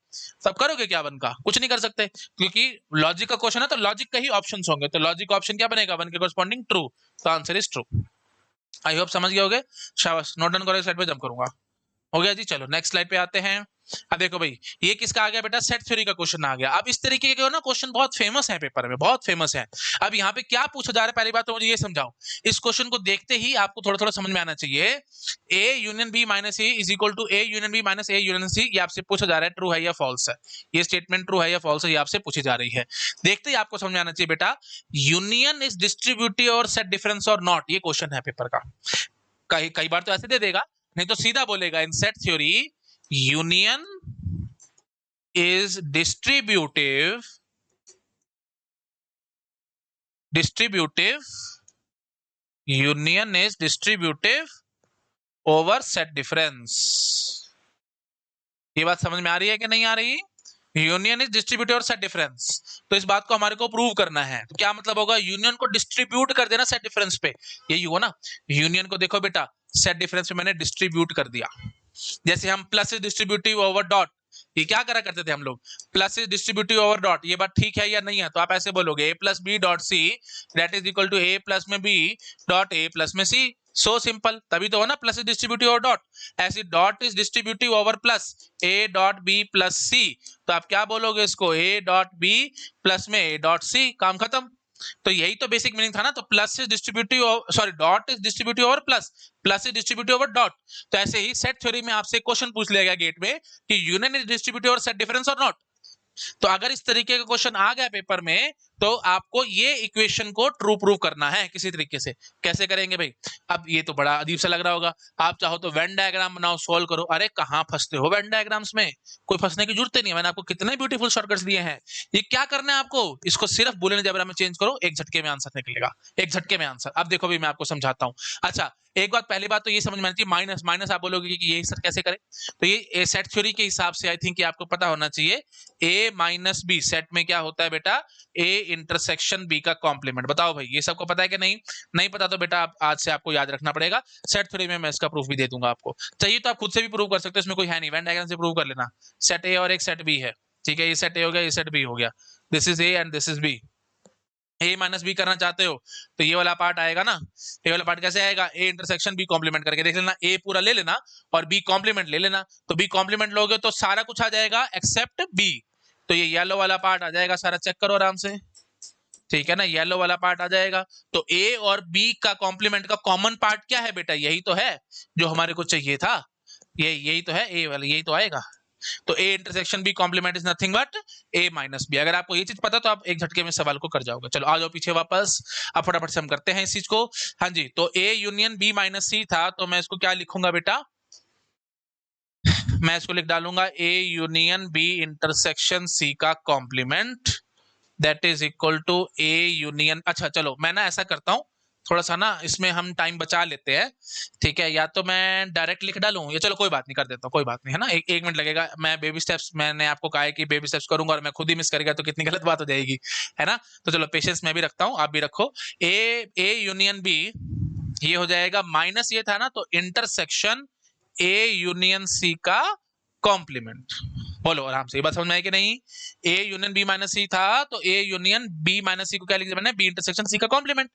सब करोगे क्या 1 का, कुछ नहीं कर सकते, क्योंकि लॉजिक का क्वेश्चन है, तो लॉजिक का ही ऑप्शन होंगे, तो लॉजिक का ऑप्शन क्या बनेगा, 1 के कॉरस्पॉन्डिंग ट्रू, तो answer is true. I hope समझ गए होगे, शाबाश, नोट डाउन करो, साइड पे जंप करूंगा, हो गया जी। चलो नेक्स्ट स्लाइड पे आते हैं। अब देखो भाई, ये किसका आ गया बेटा, सेट थ्योरी का क्वेश्चन आ गया। अब इस तरीके के ना क्वेश्चन बहुत फेमस है पेपर में, बहुत फेमस है। अब यहाँ पे क्या पूछा जा रहा है, पहली बात तो मुझे ये समझाओ, इस क्वेश्चन को देखते ही आपको थोड़ा थोड़ा समझ में आना चाहिए। A union B minus A is equal to A union B minus A union C, ये आपसे पूछा जा रहा है, ट्रू है या फॉल्स है, ये स्टेटमेंट ट्रू है या फॉल्स है, ये आपसे पूछी जा रही है। देखते ही आपको समझ में आना चाहिए बेटा, यूनियन इज डिस्ट्रीब्यूटिव और सेट डिफरेंस और नॉट, ये क्वेश्चन है पेपर का। कई कई बार तो ऐसे दे देगा, नहीं तो सीधा बोलेगा इन set theory union is distributive union is distributive over set difference. ये बात समझ में आ रही है कि नहीं आ रही, यूनियन इज डिस्ट्रीब्यूटिव और सेट डिफरेंस, तो इस बात को हमारे को प्रूव करना है। तो क्या मतलब होगा, यूनियन को डिस्ट्रीब्यूट कर देना सेट डिफरेंस पे, यही हुआ ना। यूनियन को देखो बेटा, सेट डिफरेंस में मैंने डिस्ट्रीब्यूट कर दिया। जैसे हम plus is distributive over dot, ये क्या करा करते थे हम लोग, plus is distributive over dot, ये बात ठीक है या नहीं है, तो आप ऐसे बोलोगे A plus B dot C that is equal to A plus में बी डॉट ए प्लस में सी। सो सिंपल, तभी तो हो ना plus is distributive over dot. ऐसे dot is distributive over plus A dot B plus C, तो आप क्या बोलोगे इसको, ए डॉट बी प्लस में ए डॉट सी, काम खत्म। तो यही तो बेसिक मीनिंग था ना। तो plus is distributive, sorry dot is distributive over plus, plus is distributive over dot. तो ऐसे ही सेट थ्योरी में आपसे क्वेश्चन पूछ लिया गया गेट में कि union is distributive over set difference और नॉट। तो अगर इस तरीके का क्वेश्चन आ गया पेपर में तो आपको ये इक्वेशन को ट्रू प्रूव करना है किसी तरीके से। कैसे करेंगे भाई, अब ये तो बड़ा अजीब सा लग रहा होगा, आप चाहो तो वेन डायग्राम बनाओ, सोल्व करो। अरे कहां फंसते हो वेन डायग्राम्स में, कोई फंसने की जरूरत नहीं है, मैंने आपको कितने ब्यूटीफुल शॉर्टकट्स दिए हैं। ये क्या करना है आपको, इसको सिर्फ बूलियन अलजेब्रा में चेंज करो, एक झटके में आंसर निकलेगा, एक झटके में आंसर। अब देखो भी मैं आपको समझाता हूं। अच्छा एक बात, पहली बात तो ये समझ में आनी चाहिए, माइनस माइनस आप बोलोगे कि ये सर कैसे करें, तो ये सेट थ्योरी के हिसाब से आई थिंक आपको पता होना चाहिए, ए माइनस बी सेट में क्या होता है बेटा, ए इंटरसेक्शन बी का कॉम्प्लीमेंट। बताओ भाई ये सबको पता है कि नहीं, नहीं पता तो बेटा आप आज से आपको याद रखना पड़ेगा। सेट थ्योरी में मैं इसका प्रूफ भी दे दूंगा आपको, चाहिए तो आप खुद से भी प्रूव कर सकते हो, इसमें कोई है नहीं, वेन डायग्राम से प्रूव कर लेना। सेट ए और एक सेट बी है, ठीक है, ये सेट ए हो गया, ये सेट बी हो गया, this is A and this is B. A minus B करना चाहते हो तो ये वाला पार्ट आएगा ना, ये वाला पार्ट कैसे आएगा, ए इंटरसेक्शन बी कॉम्प्लीमेंट करके देख लेना, ए पूरा ले लेना और बी कॉम्प्लीमेंट ले लेना। तो बी कॉम्प्लीमेंट लोगे तो सारा कुछ आ जाएगा एक्सेप्ट बी, तो ये येलो वाला पार्ट आ जाएगा सारा, चेक करो आराम से, ठीक है ना, येलो वाला पार्ट आ जाएगा। तो ए और बी का कॉम्प्लीमेंट का कॉमन पार्ट क्या है बेटा, यही तो है जो हमारे को चाहिए था, यही तो है, ए वाला यही तो आएगा। तो A intersection B complement is nothing but A minus B. अगर आपको ये चीज पता तो आप एक झटके में सवाल को कर जाओगे। चलो आ जाओ पीछे वापस, अब फटाफट से हम करते हैं इस चीज को। हाँ जी, तो ए यूनियन बी माइनस सी था, तो मैं इसको क्या लिखूंगा बेटा, मैं इसको लिख डालूंगा A union B intersection C का complement that is equal to A union. अच्छा चलो मैं ना ऐसा करता हूं, थोड़ा सा ना इसमें हम टाइम बचा लेते हैं, ठीक है, या तो मैं डायरेक्ट लिख डालूं या चलो कोई बात नहीं, कर देता हूं, कोई बात नहीं है ना, एक मिनट लगेगा। मैं बेबी स्टेप्स, मैंने आपको कहा है कि बेबी स्टेप्स करूंगा और मैं खुद ही मिस करेगा तो कितनी गलत बात हो जाएगी, है ना। तो चलो पेशेंस मैं भी रखता हूं, आप भी रखो। ए यूनियन बी ये हो जाएगा, माइनस ये था ना तो इंटरसेक्शन ए यूनियन सी का कॉम्प्लीमेंट। बोलो आराम से, ये बात समझ में आई कि नहीं, ए यूनियन बी माइनस सी था तो ए यूनियन बी माइनस सी को क्या लिख दिया मैंने, बी इंटरसेक्शन सी का कॉम्प्लीमेंट।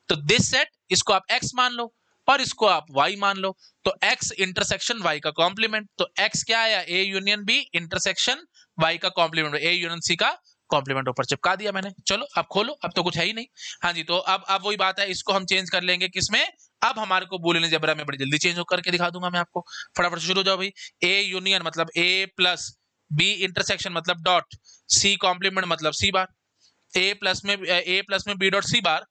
तो दिस सेट, इसको आप एक्स मान लो और इसको आप वाई मान लो, तो एक्स इंटरसेक्शन वाई का कॉम्प्लीमेंट। तो एक्स क्या आया, A union B intersection Y का कॉम्प्लीमेंट, ए यूनियन सी का कॉम्प्लीमेंट ऊपर चिपका दिया मैंने। चलो अब खोलो, अब तो कुछ है ही नहीं। हाँ जी, तो अब वही बात है, इसको हम चेंज कर लेंगे किसमें, अब हमारे को बूलियन अलजेब्रा में बड़ी जल्दी चेंज करके दिखा दूंगा मैं आपको। फटाफट शुरू हो जाओ भाई। ए यूनियन मतलब ए प्लस, बी इंटरसेक्शन मतलब डॉट, सी कॉम्प्लीमेंट मतलब सी बार, ए प्लस में B dot C bar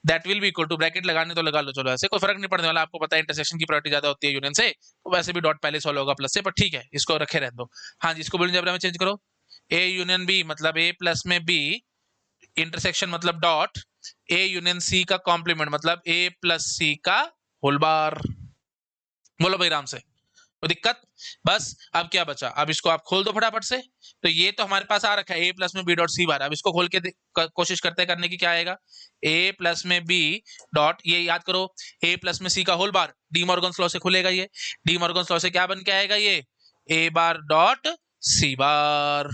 that will be equal to, bracket लगाने तो लगा लो, चलो ऐसे कोई फर्क नहीं पड़ने वाला, आपको पता है इंटरसेक्शन की प्रायोरिटी ज्यादा होती है यूनियन से, तो वैसे भी डॉट पहले सॉल्व होगा प्लस से, पर ठीक है इसको रखे रहने दो। हाँ जी, इसको बूलियन अलजेब्रा में चेंज करो। ए यूनियन बी मतलब ए प्लस में बी इंटरसेक्शन मतलब डॉट, ए यूनियन सी का कॉम्प्लीमेंट मतलब ए प्लस सी का होल बार। बोलो भाई राम से, तो दिक्कत, बस अब क्या बचा, अब इसको आप खोल दो फटाफट से। तो ये तो हमारे पास आ रखा है ए प्लस में बी डॉट सी बार, अब इसको खोल के कोशिश करते हैं करने की, क्या आएगा, ए प्लस में बी डॉट, ये याद करो ए प्लस में सी का whole bar, De Morgan law से खुलेगा ये, डी मॉर्गन लॉ से क्या बन के आएगा ये, ए बार डॉट सी बार।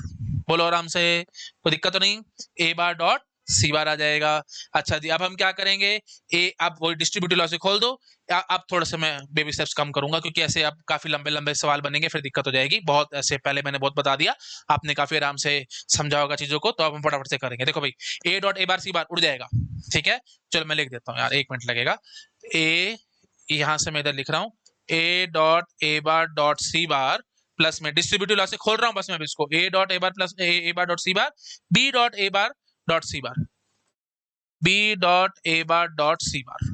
बोलो आराम से, कोई दिक्कत तो नहीं, ए बार डॉट सी बार आ जाएगा। अच्छा जी, अब हम क्या करेंगे, ए अब वही डिस्ट्रीब्यूटिव लॉ से खोल दो। अब थोड़ा सा मैं बेबी स्टेप्स कम करूंगा क्योंकि ऐसे अब काफी लंबे लंबे सवाल बनेंगे, फिर दिक्कत हो जाएगी बहुत, ऐसे पहले मैंने बहुत बता दिया, आपने काफी आराम से समझा होगा चीजों को, तो अब हम फटाफट से करेंगे। देखो भाई, ए डॉट ए बार सी बार उड़ जाएगा, ठीक है, चलो मैं लिख देता हूँ यार, एक मिनट लगेगा। ए, यहां से मैं इधर लिख रहा हूँ, A dot A bar dot C bar plus में डिस्ट्रीब्यूटिव लॉ से खोल रहा हूँ बस मैं इसको, A dot A bar plus A bar dot C bar, B dot A bar dot C bar, B dot A bar dot C bar,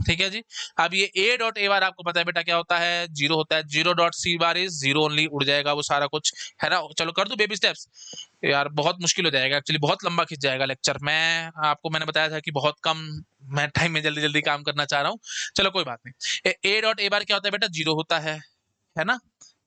ठीक है जी। अब ये ए डॉट ए बार आपको पता है बेटा क्या होता है, जीरो होता है, zero dot C bar is zero only, उड़ जाएगा वो सारा कुछ, है ना। चलो कर दो बेबी स्टेप्स, यार बहुत मुश्किल हो जाएगा एक्चुअली, बहुत लंबा खिंच जाएगा लेक्चर, मैंने बताया था कि बहुत कम मैं टाइम में जल्दी जल्दी काम करना चाह रहा हूँ। चलो कोई बात नहीं, ए डॉट ए बार क्या होता है बेटा, जीरो होता है ना।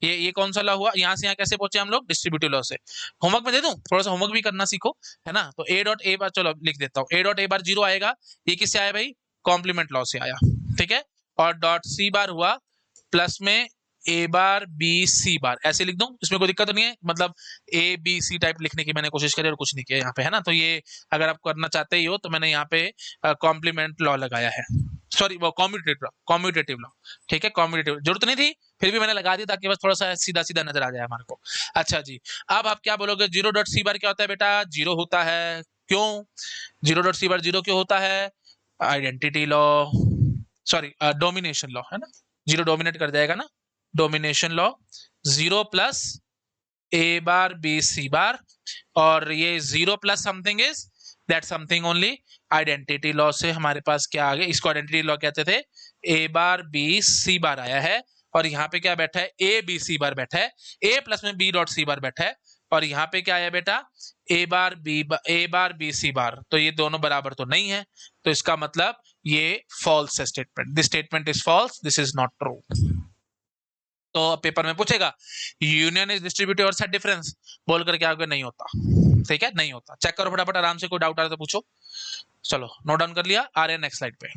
ये कौन सा लॉ हुआ, यहाँ से यहाँ कैसे पहुंचे हम लोग, डिस्ट्रीब्यूटिव लॉ से। होमवर्क में दे दूं, थोड़ा सा होमवर्क भी करना सीखो, है ना। तो ए डॉट ए बार, चलो लिख देता हूँ, A dot A bar zero आएगा, ये किससे आया भाई, कॉम्प्लीमेंट लॉ से आया, ठीक है। और डॉट सी बार हुआ प्लस में ए बार बी सी बार, ऐसे लिख दूं, इसमें कोई दिक्कत तो नहीं है, मतलब ए बी सी टाइप लिखने की मैंने कोशिश करी और कुछ नहीं किया यहाँ पे, है ना। तो ये अगर आप करना चाहते ही हो तो मैंने यहाँ पे कॉम्प्लीमेंट लॉ लगाया है, सॉरी वो कॉम्यूटेटिव लॉ, ठीक है, कॉम्यूटेटिव जरूरत नहीं थी, फिर भी मैंने लगा दी ताकि बस थोड़ा सा सीधा सीधा नजर आ जाए हमारे को। अच्छा जी, अब आप क्या बोलोगे, जीरो डॉट सी बार क्या होता है बेटा, जीरो होता है, क्यों जीरो डॉट सी बार जीरो क्यों होता है, identity law, sorry domination law, है ना, जीरो डोमिनेट कर जाएगा ना, domination law, zero plus A bar B C बार, और ये zero plus something is that something only, identity law से हमारे पास क्या आ गया, इसको आइडेंटिटी लॉ कहते थे, ए बार बी सी बार आया है, और यहाँ पे क्या बैठा है, ए बी सी बार बैठा है, ए प्लस में बी डॉट सी बार बैठा है, और यहाँ पे क्या आया बेटा, ए बार बी सी बार, तो ये दोनों बराबर तो नहीं है, तो इसका मतलब ये फॉल्स है statement, this statement is false, this is not true. तो पेपर में पूछेगा यूनियन इज डिस्ट्रीब्यूटिव और सेट डिफरेंस बोल करके आगे नहीं होता, ठीक है, नहीं होता, चेक करो फटाफट आराम से, कोई डाउट आ रहा तो पूछो। चलो नोट डाउन कर लिया, आ रहे हैं नेक्स्ट स्लाइड पे।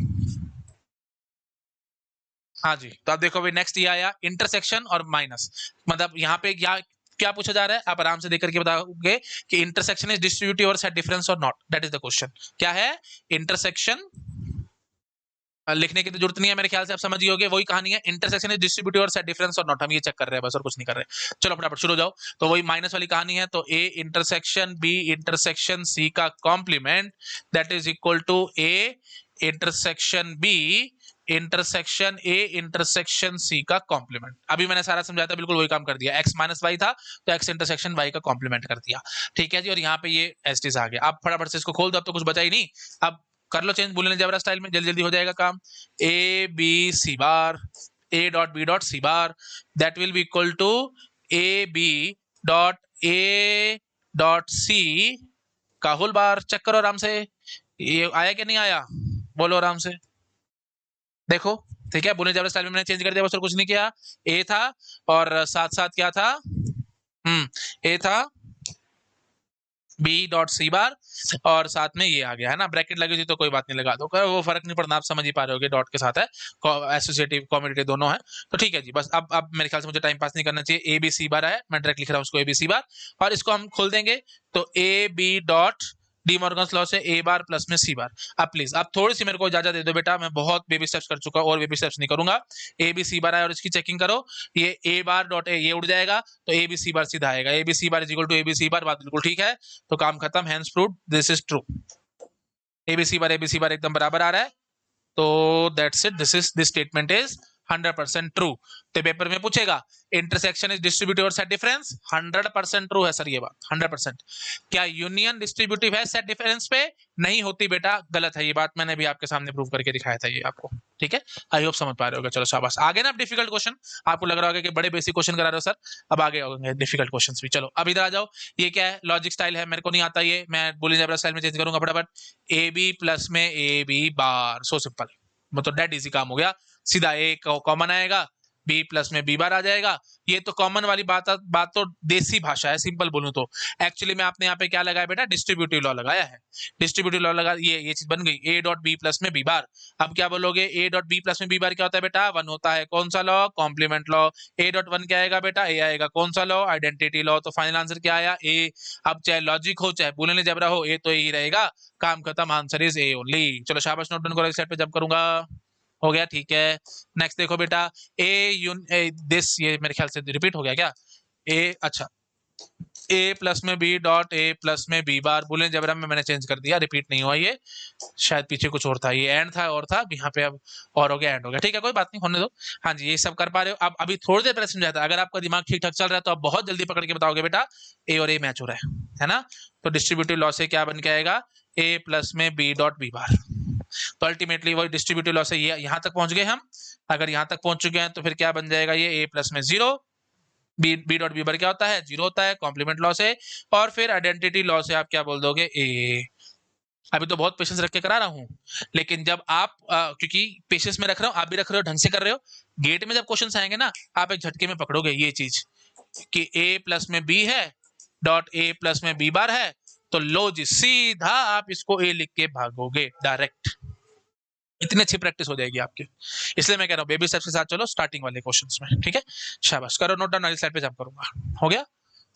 हाँ जी, तो आप देखो भाई नेक्स्ट ये आया इंटरसेक्शन और माइनस, मतलब यहाँ पे क्या क्या पूछा जा रहा है, आप आराम से देख करके बताओगे कि इंटरसेक्शन इज डिस्ट्रीब्यूटिव और सेट डिफरेंस और not, that is the question. क्या है इंटरसेक्शन, लिखने की तो जरूरत नहीं है मेरे ख्याल से, आप समझ गए होगे, वही कहानी है, इंटरसेक्शन इज डिस्ट्रीब्यूटिव और सेट डिफरेंस और नॉट, हम ये चेक कर रहे हैं बस और कुछ नहीं कर रहे। चलो फटाफट शुरू हो जाओ, तो वही माइनस वाली कहानी है, तो A intersection B intersection C का complement that is equal to A intersection B intersection A intersection C का कॉम्प्लीमेंट। अभी मैंने सारा समझाया था, बिल्कुल वही काम कर दिया, एक्स माइनस वाई था तो एक्स इंटरसेक्शन वाई का कॉम्प्लीमेंट कर दिया, ठीक है जी, और यहाँ पे ये एस टी आ गया। अब फटाफट से इसको खोल दो, अब तो कुछ बचा ही नहीं, अब कर लो चेंज बुलियन अलजेब्रा स्टाइल में, जल्दी जल्दी हो जाएगा काम, A B C bar A dot B dot C bar that will be equal to A B dot A dot C का होल बार। चेक करो आराम से, ये आया कि नहीं आया, बोलो आराम से, देखो ठीक है, बुलियन अलजेब्रा स्टाइल में मैंने चेंज कर दिया बस और कुछ नहीं किया, ए था और साथ साथ क्या था, ए था बी डॉट सी बार और साथ में ये आ गया, है ना, ब्रैकेट लगी थी तो कोई बात नहीं, लगा दो, वो फर्क नहीं पड़ना, आप समझ ही पा रहे होगे, डॉट के साथ है, एसोसिएटिव कॉम्यूटेटिव दोनों है, तो ठीक है जी, बस अब मेरे ख्याल से मुझे टाइम पास नहीं करना चाहिए, ए बी सी बार है, मैं डायरेक्ट लिख रहा हूँ उसको ए बी सी बार, और इसको हम खोल देंगे, तो A B dot De Morgan's law से ए बार प्लस में सी बार। अब प्लीज आप थोड़ी सी मेरे को इजाजत दे दो बेटा, मैं बहुत बेबी स्टेप्स कर चुका और बेबी स्टेप्स नहीं करूंगा, ए बी सी बार आया और इसकी चेकिंग करो, ये ए बार डॉट ए ये उड़ जाएगा, तो ए बी सी बार सीधा आएगा, A B C bar is equal to A B C bar, बात बिल्कुल ठीक है, तो काम खत्म, hence proved this is true, ABC bar एकदम बराबर आ रहा है, तो that's it, this statement is 100% true. तो पेपर में पूछेगा इंटरसेक्शन इज डिस्ट्रीब्यूटिव और सेट डिफरेंस, 100% ट्रू है सर ये बात, 100%। क्या यूनियन डिस्ट्रीब्यूटिव है सेट डिफरेंस पे, नहीं होती बेटा, गलत है ये बात, मैंने भी आपके सामने प्रूव करके दिखाया था ये आपको, ठीक है, आई होप समझ पा रहे होगे। चलो शाबाश, आगे ना अब डिफिकल्ट क्वेश्चन, आपको लग रहा होगा कि बड़े बेसिक क्वेश्चन करा रहे हो सर, अब आगे होंगे डिफिकल्ट क्वेश्चन भी। चलो अब इधर आ जाओ, ये क्या है, लॉजिक स्टाइल है, मेरे को नहीं आता ये, मैं बुलियन अलजेब्रा स्टाइल में चेंज करूंगा फटाफट, ए बी प्लस में A B bar, so simple, मतलब डेट इजी काम हो गया, सीधा ए कॉमन आएगा, बी प्लस में बी बार आ जाएगा, ये तो कॉमन वाली बात तो देसी भाषा है, सिंपल बोलूं तो, एक्चुअली में आपने यहाँ पे क्या लगाया बेटा, डिस्ट्रीब्यूटिव लॉ लगाया है, डिस्ट्रीब्यूटिव लॉ लगा, ये चीज बन गई, ए डॉट बी प्लस में बी बार। अब क्या बोलोगे, ए डॉट बी प्लस में बी बार क्या होता है बेटा, वन होता है, कौन सा law, complement law, A dot one क्या आएगा बेटा, ए आएगा, कौन सा लॉ, आइडेंटिटी लॉ, तो फाइनल आंसर क्या आया, ए। अब चाहे लॉजिक हो चाहे बुलियन अलजेब्रा हो, ए तो ए ही रहेगा, काम खत्म, आंसर इज ए ओनली। चलो शाबाश, नोट डाउन करो, इस साइड पे जब करूंगा, हो गया, ठीक है। नेक्स्ट देखो बेटा, दिस ये मेरे ख्याल से रिपीट हो गया क्या, ए अच्छा, ए प्लस में बी डॉट ए प्लस में बी बार, बुलियन अलजेब्रा में मैंने चेंज कर दिया, रिपीट नहीं हुआ ये, शायद पीछे कुछ और था, ये एंड था और था, अब यहाँ पे अब और हो गया, एंड हो गया, ठीक है, कोई बात नहीं, होने दो। हाँ जी, ये सब कर पा रहे हो, अब अभी थोड़ी देर पहले समझाया था, अगर आपका दिमाग ठीक ठाक चल रहा है तो आप बहुत जल्दी पकड़ के बताओगे बेटा, ए और ए मैच हो रहा है ना, तो डिस्ट्रीब्यूटिव लॉ से क्या बन के आएगा, ए प्लस में बी डॉट बी बार, तो अल्टीमेटली वही डिस्ट्रीब्यूटिव लॉ से ये यहाँ तक पहुंच गए हम, अगर यहाँ तक पहुंच चुके हैं तो फिर क्या बन जाएगा, ये ए प्लस में zero, B dot B bar क्या होता है, जीरो होता है, कॉम्प्लीमेंट लॉ से, और फिर आइडेंटिटी लॉ से आप क्या बोल दोगे, ए। अभी तो बहुत पेशेंस रख के करा रहा हूँ, लेकिन जब आप क्योंकि पेशेंस में रख रहा हूँ, आप भी रख रहे हो, ढंग से कर रहे हो, गेट में जब क्वेश्चन आएंगे ना, आप एक झटके में पकड़ोगे ये चीज कि ए प्लस में बी है, डॉट ए प्लस में बी बार है, तो लो जी, सीधा आप इसको ए लिख के भागोगे डायरेक्ट, इतनी अच्छी प्रैक्टिस हो जाएगी आपकी, इसलिए मैं कह रहा हूँ बेबी स्टेप्स के साथ चलो स्टार्टिंग वाले क्वेश्चंस में, ठीक है। शाबाश, करो नोट डाउन, अगली स्लाइड पे जंप करूंगा। हो गया,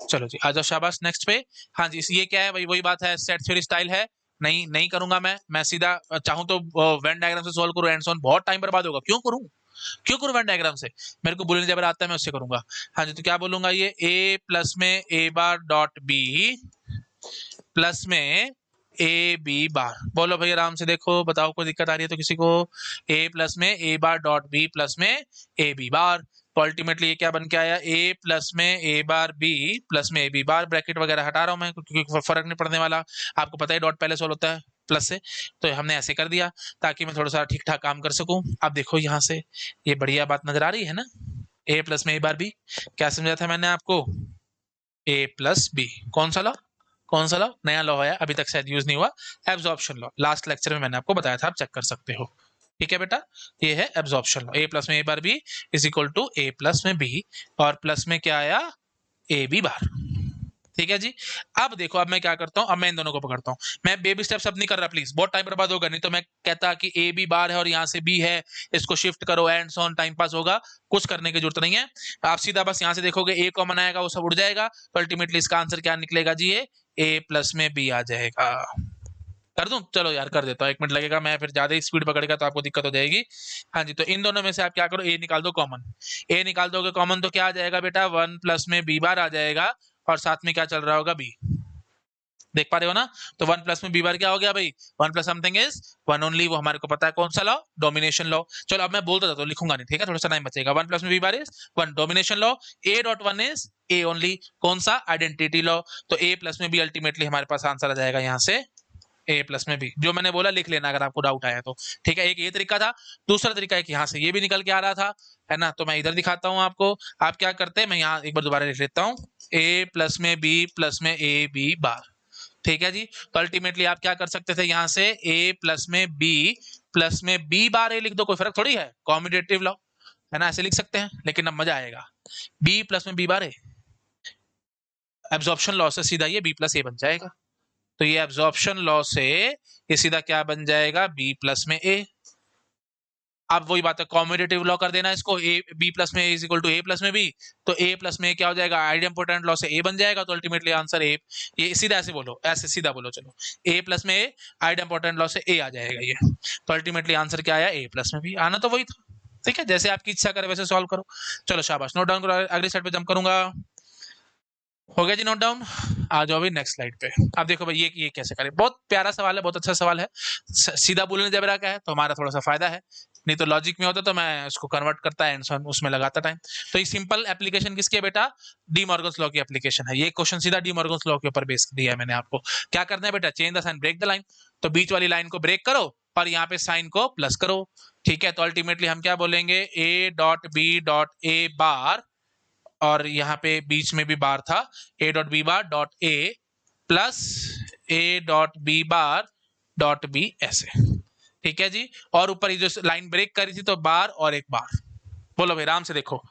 चलो जी आ जाओ, शाबाश नेक्स्ट पे। हाँ जी, ये क्या है भाई, वही बात है, सेट थ्योरी स्टाइल है। नहीं नहीं करूंगा मैं सीधा चाहूँ तो वेन डायग्राम से सॉल्व करूँ एंड सो ऑन, बहुत टाइम बर्बाद होगा, क्यों करूं वेन डायग्राम से, मेरे को बुलियन अलजेब्रा आता है, मैं उससे करूंगा। हाँ जी, तो क्या बोलूंगा, ये a प्लस में a bar dot b plus में ए बी बार, बोलो भाई आराम से, देखो बताओ कोई दिक्कत आ रही है तो किसी को। a प्लस में a bar dot b plus में ए बी बार, तो अल्टीमेटली ये क्या बन के आया, a प्लस में a बार b प्लस में ए बी बार, ब्रैकेट वगैरह हटा रहा हूं मैं क्योंकि फर्क नहीं पड़ने वाला, आपको पता है डॉट पहले सोल्व होता है प्लस से, तो हमने ऐसे कर दिया ताकि मैं थोड़ा सा ठीक ठाक काम कर सकूं। अब देखो यहाँ से ये बढ़िया बात नजर आ रही है ना, a प्लस में a बार b, क्या समझा था मैंने आपको, a प्लस b, कौन सा लॉ, नया लॉ है, अभी तक शायद यूज नहीं हुआ, एब्जॉर्प्शन लॉ, लास्ट लेक्चर में मैंने आपको बताया था, आप चेक कर सकते हो, ठीक है बेटा। ये है एब्जॉर्प्शन लॉ, ए प्लस में A bar B is equal to A plus में बी, और प्लस में क्या आया, ए बी बार, ठीक है जी। अब देखो, अब मैं क्या करता हूं, अब मैं इन दोनों को पकड़ता हूं, मैं बेबी स्टेप्स अब नहीं कर रहा, प्लीज बहुत टाइम बर्बाद होगा, नहीं तो मैं कहता कि ए बी बार है और यहाँ से बी है, इसको शिफ्ट करो and so on, time pass होगा, कुछ करने की जरूरत नहीं है। आप सीधा बस यहाँ से देखोगे ए कॉमन आएगा, वो सब उड़ जाएगा, तो अल्टीमेटली इसका आंसर क्या निकलेगा जी, ये ए प्लस में बी आ जाएगा। कर दूं, चलो यार कर देता हूँ, 1 मिनट लगेगा, मैं फिर ज्यादा स्पीड पकड़ेगा तो आपको दिक्कत हो जाएगी। हाँ जी, तो इन दोनों में से आप क्या करो, ए निकाल दो कॉमन, ए निकाल दोगे कॉमन तो क्या आ जाएगा बेटा, 1 प्लस में बी बार आ जाएगा, और साथ में क्या चल रहा होगा, बी, देख पा रहे हो ना, तो 1 प्लस में बी बार क्या हो गया भाई, 1 प्लस समथिंग इज 1 ओनली, वो हमारे को पता है कौन सा लॉ, डोमिनेशन लॉ। चलो अब मैं बोलता था तो लिखूंगा नहीं, ठीक है, थोड़ा सा टाइम बचेगा, 1 प्लस में B bar is 1, domination law, A dot 1 is A only, कौन सा, आइडेंटिटी लॉ, तो ए प्लस में बी अल्टीमेटली हमारे पास आंसर आ जाएगा यहाँ से ए प्लस में बी, जो मैंने बोला लिख लेना अगर आपको डाउट आया तो, ठीक है। एक ये तरीका था, दूसरा तरीका है कि यहाँ से ये भी निकल के आ रहा था, है ना, तो मैं इधर दिखाता हूँ आपको, आप क्या करते हैं, मैं यहाँ एक बार दोबारा लिख लेता हूँ, ए प्लस में बी प्लस में ए बी बार, ठीक है जी। तो अल्टीमेटली आप क्या कर सकते थे, यहाँ से a प्लस में b प्लस में b बार a लिख दो, कोई फर्क थोड़ी है, कॉम्यूटेटिव लॉ है ना, ऐसे लिख सकते हैं, लेकिन अब मजा आएगा, b प्लस में b bar a, absorption law से सीधा ये b प्लस a बन जाएगा, तो ये एब्जॉर्प्शन लॉ से ये सीधा क्या बन जाएगा, b प्लस में a। अब वही बात है, कॉम्यूटेटिव लॉ कर देना इसको, ए बी प्लस में is equal to A plus में बी, तो ए प्लस में क्या हो जाएगा, आइडेंपोटेंट लॉ से ए बन जाएगा, तो अल्टीमेटली आंसर ए, ये सीधा ऐसे बोलो, ऐसे सीधा बोलो, चलो ए प्लस में ए, आइडेंपोटेंट लॉ से ए आ जाएगा ये, तो अल्टीमेटली आंसर क्या आया, ए प्लस में बी, आना तो वही था, ठीक है, जैसे आपकी इच्छा करे वैसे सॉल्व करो। चलो शाबाश, नोट डाउन करो, अगली स्लाइड पे जंप करूंगा। हो गया जी नोट डाउन, आ जाओ अभी नेक्स्ट स्लाइड पे। अब देखो भाई ये कैसे करें, बहुत प्यारा सवाल है, बहुत अच्छा सवाल है, सीधा बोलने जबरा का है तो हमारा थोड़ा सा फायदा है, नहीं तो लॉजिक में होता तो मैं उसको कन्वर्ट करता एंड उसमें लगाता टाइम। तो ये सिंपल एप्लीकेशन किसकी है बेटा, डी मॉर्गन्स लॉ की एप्लीकेशन है, ये क्वेश्चन सीधा डी मॉर्गन्स लॉ के ऊपर बेस दिया है मैंने आपको। क्या करना है बेटा, change the sign break the line, तो बीच वाली लाइन को ब्रेक करो और यहाँ पे साइन को प्लस करो, ठीक है। तो अल्टीमेटली हम क्या बोलेंगे, A dot B dot A bar, और यहाँ पे बीच में भी बार था, A dot B bar dot A plus A dot B bar dot B, ऐसे, ठीक है जी। और ऊपर ये जो लाइन ब्रेक करी थी तो बार और एक बार, बोलो भाई आराम से देखो,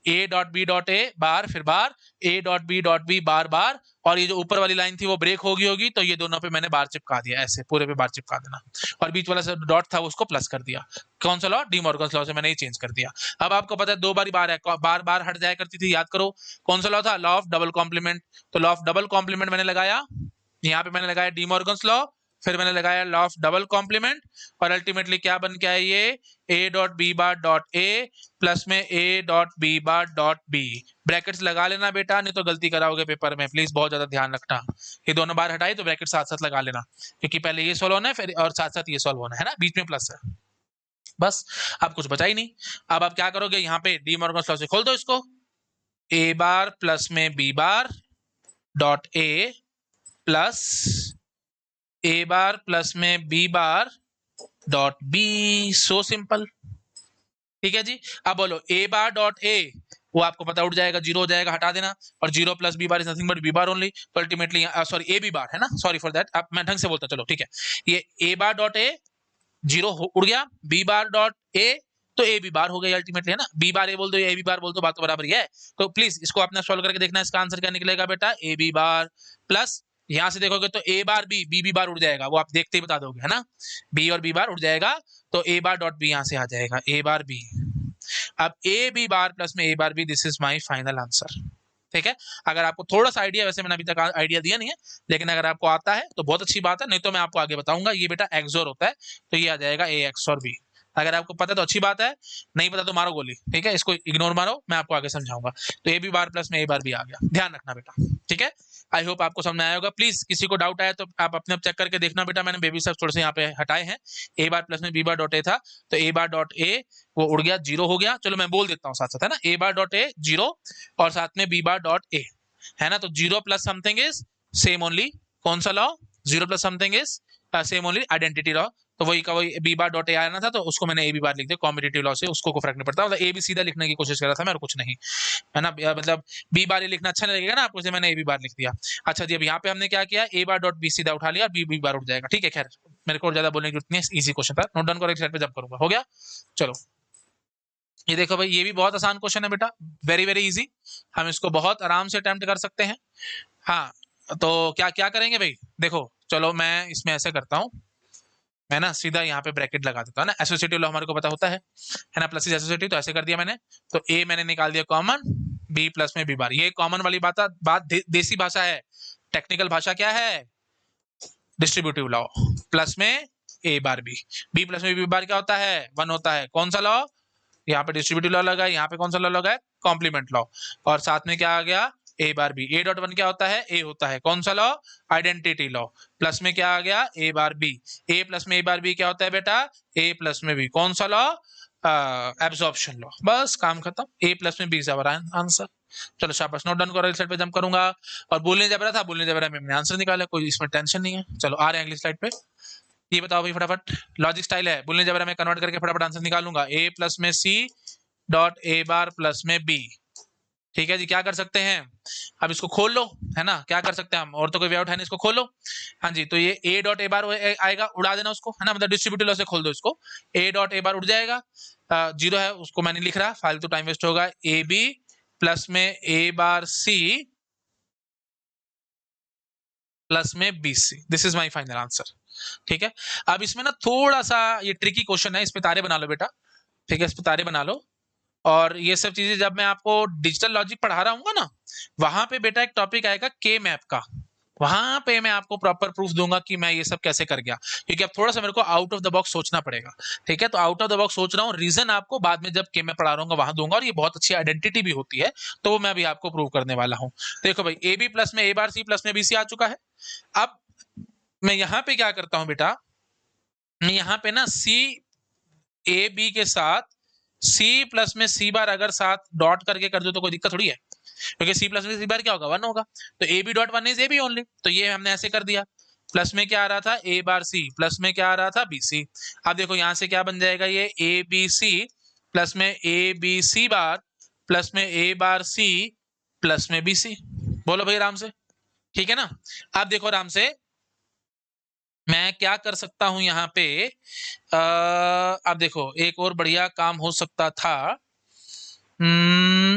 A dot B dot A bar, फिर बार, ए डॉट बी बार बार, और ये जो ऊपर वाली लाइन थी वो ब्रेक होगी, तो ये दोनों पे मैंने बार चिपका दिया, ऐसे पूरे पे बार चिपका देना, और बीच वाला डॉट था उसको प्लस कर दिया, कौन सा लॉ, डी मॉर्गन्स लॉ से मैंने ये चेंज कर दिया। अब आपको पता है 2 बार बार है, बार बार हट जाया करती थी, याद करो कौन सा लॉ था, लॉ ऑफ डबल कॉम्प्लीमेंट, तो लॉ ऑफ डबल कॉम्प्लीमेंट मैंने लगाया, यहाँ पे मैंने लगाया डी मॉर्गन्स लॉ, फिर मैंने लगाया लॉ ऑफ डबल कॉम्प्लीमेंट, और अल्टीमेटली क्या बन के आया ये, A dot B bar dot A plus में A dot B bar dot B, brackets लगा लेना बेटा, नहीं तो गलती कराओगे पेपर में, प्लीज बहुत ज्यादा ध्यान रखना, ये दोनों बार हटाई तो ब्रैकेट साथ साथ लगा लेना, क्योंकि पहले ये सॉल्व होना है फिर और साथ साथ ये सॉल्व होना है ना, बीच में प्लस है, बस अब कुछ बचा ही नहीं। अब आप क्या करोगे, यहाँ पे डी मॉर्गन्स लॉ से खोल दो इसको, ए बार प्लस में B bar dot A plus A bar plus में B bar dot B, so simple, ठीक है जी। अब बोलो ए बार डॉट ए, वो आपको पता उठ जाएगा, जीरो हो जाएगा, हटा देना, और zero plus B bar is nothing but B bar only, तो ultimately sorry A B bar है ना, सॉरी फॉर दैट, अब मैं ढंग से बोलता, चलो ठीक है, ये ए बार डॉट ए जीरो उड़ गया, बी बार डॉट ए तो ए बी बार हो गई अल्टीमेटली, है ना, बी बार ए बोल दो, ए बी बार बोल दो, बात तो बराबर ही है। तो प्लीज इसको आपने सॉल्व करके देखना, इसका आंसर क्या निकलेगा बेटा, ए बी बार प्लस यहां से देखोगे तो ए बार बी बार उड़ जाएगा, वो आप देखते ही बता दोगे, है ना, बी और बी बार उड़ जाएगा, तो ए बार डॉट बी यहां से आ जाएगा, ए बार बी। अब ए बी बार प्लस में A bar B, this is my final answer. ठीक है, अगर आपको थोड़ा सा आइडिया, वैसे मैंने अभी तक आइडिया दिया नहीं है, लेकिन अगर आपको आता है तो बहुत अच्छी बात है, नहीं तो मैं आपको आगे बताऊंगा। ये बेटा एक्सोर होता है, तो ये आ जाएगा ए एक्स और बी। अगर आपको पता तो अच्छी बात है, नहीं पता तो मारो गोली, ठीक है, इसको इग्नोर मारो, मैं आपको आगे समझाऊंगा। तो ए बी बार प्लस में ए बार बी आ गया, ध्यान रखना बेटा, ठीक है। आई होप आपको समझ में आया होगा। प्लीज किसी को डाउट आया तो आप अपने आप चेक करके देखना बेटा, मैंने बेबी सब थोड़े से यहाँ पे हटाए हैं। ए बार प्लस में बी बार डॉट ए था, तो ए बार डॉट ए वो उड़ गया, जीरो हो गया। चलो मैं बोल देता हूँ साथ साथ, है ना, ए बार डॉट ए जीरो, और साथ में बी बार डॉट ए, है ना, तो zero plus something is same only, कौन सा law, zero plus something is same only identity law. तो वही का वही बी बार डॉट ए आना था, तो उसको मैंने ए बी बार लिख दिया, कॉम्पिटिटिव लॉ से उसको कोई फर्क नहीं पड़ता, मतलब ए बी सीधा लिखने की कोशिश कर रहा था मैं और कुछ नहीं, है ना, मतलब बी बार ये लिखना अच्छा नहीं लगेगा ना आपको, इसलिए मैंने ए बी बार लिख दिया। अच्छा जी, अब यहाँ पे हमने क्या किया, ए बार डॉट बी सीधा उठा लिया, बी बी बार उठ जाएगा, ठीक है। खैर मेरे को ज्यादा बोलने की जरूरत नहीं है, इजी क्वेश्चन था, नोट डाउन करो, एक साइड पे जब करूंगा, हो गया। चलो ये देखो भाई, ये भी बहुत आसान क्वेश्चन है बेटा, वेरी वेरी इजी, हम इसको बहुत आराम से अटेम्प्ट कर सकते हैं। हाँ, तो क्या क्या करेंगे भाई, देखो चलो मैं इसमें ऐसे करता हूँ, मैं ना सीधा यहाँ पे ब्रैकेट लगा देता हूँ ना, एसोसिएटिव लॉ हमारे को पता होता है ना, प्लस इज एसोसिएटिव, तो ऐसे कर दिया मैंने। तो ए मैंने निकाल दिया कॉमन, बी प्लस में बी बार, ये कॉमन वाली बात देसी भाषा है, टेक्निकल भाषा क्या है, डिस्ट्रीब्यूटिव लॉ, प्लस में ए बार बी प्लस में बी बार क्या होता है, वन होता है, कौन सा लॉ, यहाँ पे डिस्ट्रीब्यूटिव लॉ लगा है, यहाँ पे कौन सा लॉ लगा है, कॉम्प्लीमेंट लॉ, और साथ में क्या आ गया, ए बार बी, ए डॉट वन क्या होता है, ए होता है, कौन सा लॉ, आइडेंटिटी लॉ, प्लस में क्या आ गया, ए बार बी, ए प्लस में ए बार बी क्या होता है बेटा, ए प्लस में बी, कौन सा लॉ, एब्जॉर्प्शन लॉ, बस काम खत्म, ए प्लस में बी इज आवर आंसर। चलो शाबाश, नोट डाउन करो, साइड पे जंप करूंगा, और बोलने जब रहा था, बोलने जब रहा मैंने आंसर निकाला, कोई इसमें टेंशन नहीं है। चलो आ रहे हैं अगली स्लाइड पे, ये बताओ भाई फटाफट, लॉजिक स्टाइल है, बोलने जब रहा मैं कन्वर्ट करके फटाफट आंसर निकालूंगा, ए प्लस में C dot A bar plus में बी, ठीक है जी, क्या कर सकते हैं, अब इसको खोल लो, है ना, क्या कर सकते हैं हम, और तो कोई वे आउट है नहीं, इसको खोलो। हाँ जी, तो ये ए डॉट ए बार आएगा, उड़ा देना उसको, है ना, मतलब डिस्ट्रीब्यूटिव लॉ से खोल दो इसको, ए डॉट ए बार उड़ जाएगा, जीरो है उसको मैं नहीं लिख रहा, फालतू टाइम वेस्ट होगा, ए बी प्लस में ए बार सी प्लस में B C, this is my final answer. ठीक है, अब इसमें ना थोड़ा सा ये ट्रिकी क्वेश्चन है, इस पे तारे बना लो बेटा, ठीक है, इस पे तारे बना लो, और ये सब चीजें जब मैं आपको डिजिटल लॉजिक पढ़ा रहा हूँ ना, वहां पे बेटा एक टॉपिक आएगा के मैप का, वहां पे मैं आपको प्रॉपर प्रूफ दूंगा कि मैं ये सब कैसे कर गया, क्योंकि अब थोड़ा सा मेरे को आउट ऑफ द बॉक्स सोचना पड़ेगा। ठीक है, तो आउट ऑफ द बॉक्स सोच रहा हूँ, रीजन आपको बाद में जब के मैं पढ़ा रहा हूँ वहां दूंगा, और ये बहुत अच्छी आइडेंटिटी भी होती है, तो वो मैं अभी आपको प्रूव करने वाला हूँ। देखो भाई, ए बी प्लस में ए बार सी प्लस में बी सी आ चुका है। अब मैं यहाँ पे क्या करता हूँ बेटा, मैं यहाँ पे ना सी ए बी के साथ सी प्लस में सी बार अगर साथ डॉट करके कर दो तो कोई दिक्कत थोड़ी है, क्योंकि सी प्लस में सी बार क्या होगा, वन होगा, तो A B dot one is A B only, तो ये हमने ऐसे कर दिया, प्लस में क्या आ रहा था, ए बार सी, प्लस में क्या आ रहा था, बी सी। अब देखो यहाँ से क्या बन जाएगा, ये ए बी सी प्लस में A B C bar plus में ए बार सी प्लस में बी सी, बोलो भाई आराम से, ठीक है ना। अब देखो आराम से मैं क्या कर सकता हूं यहाँ पे, अब देखो एक और बढ़िया काम हो सकता था,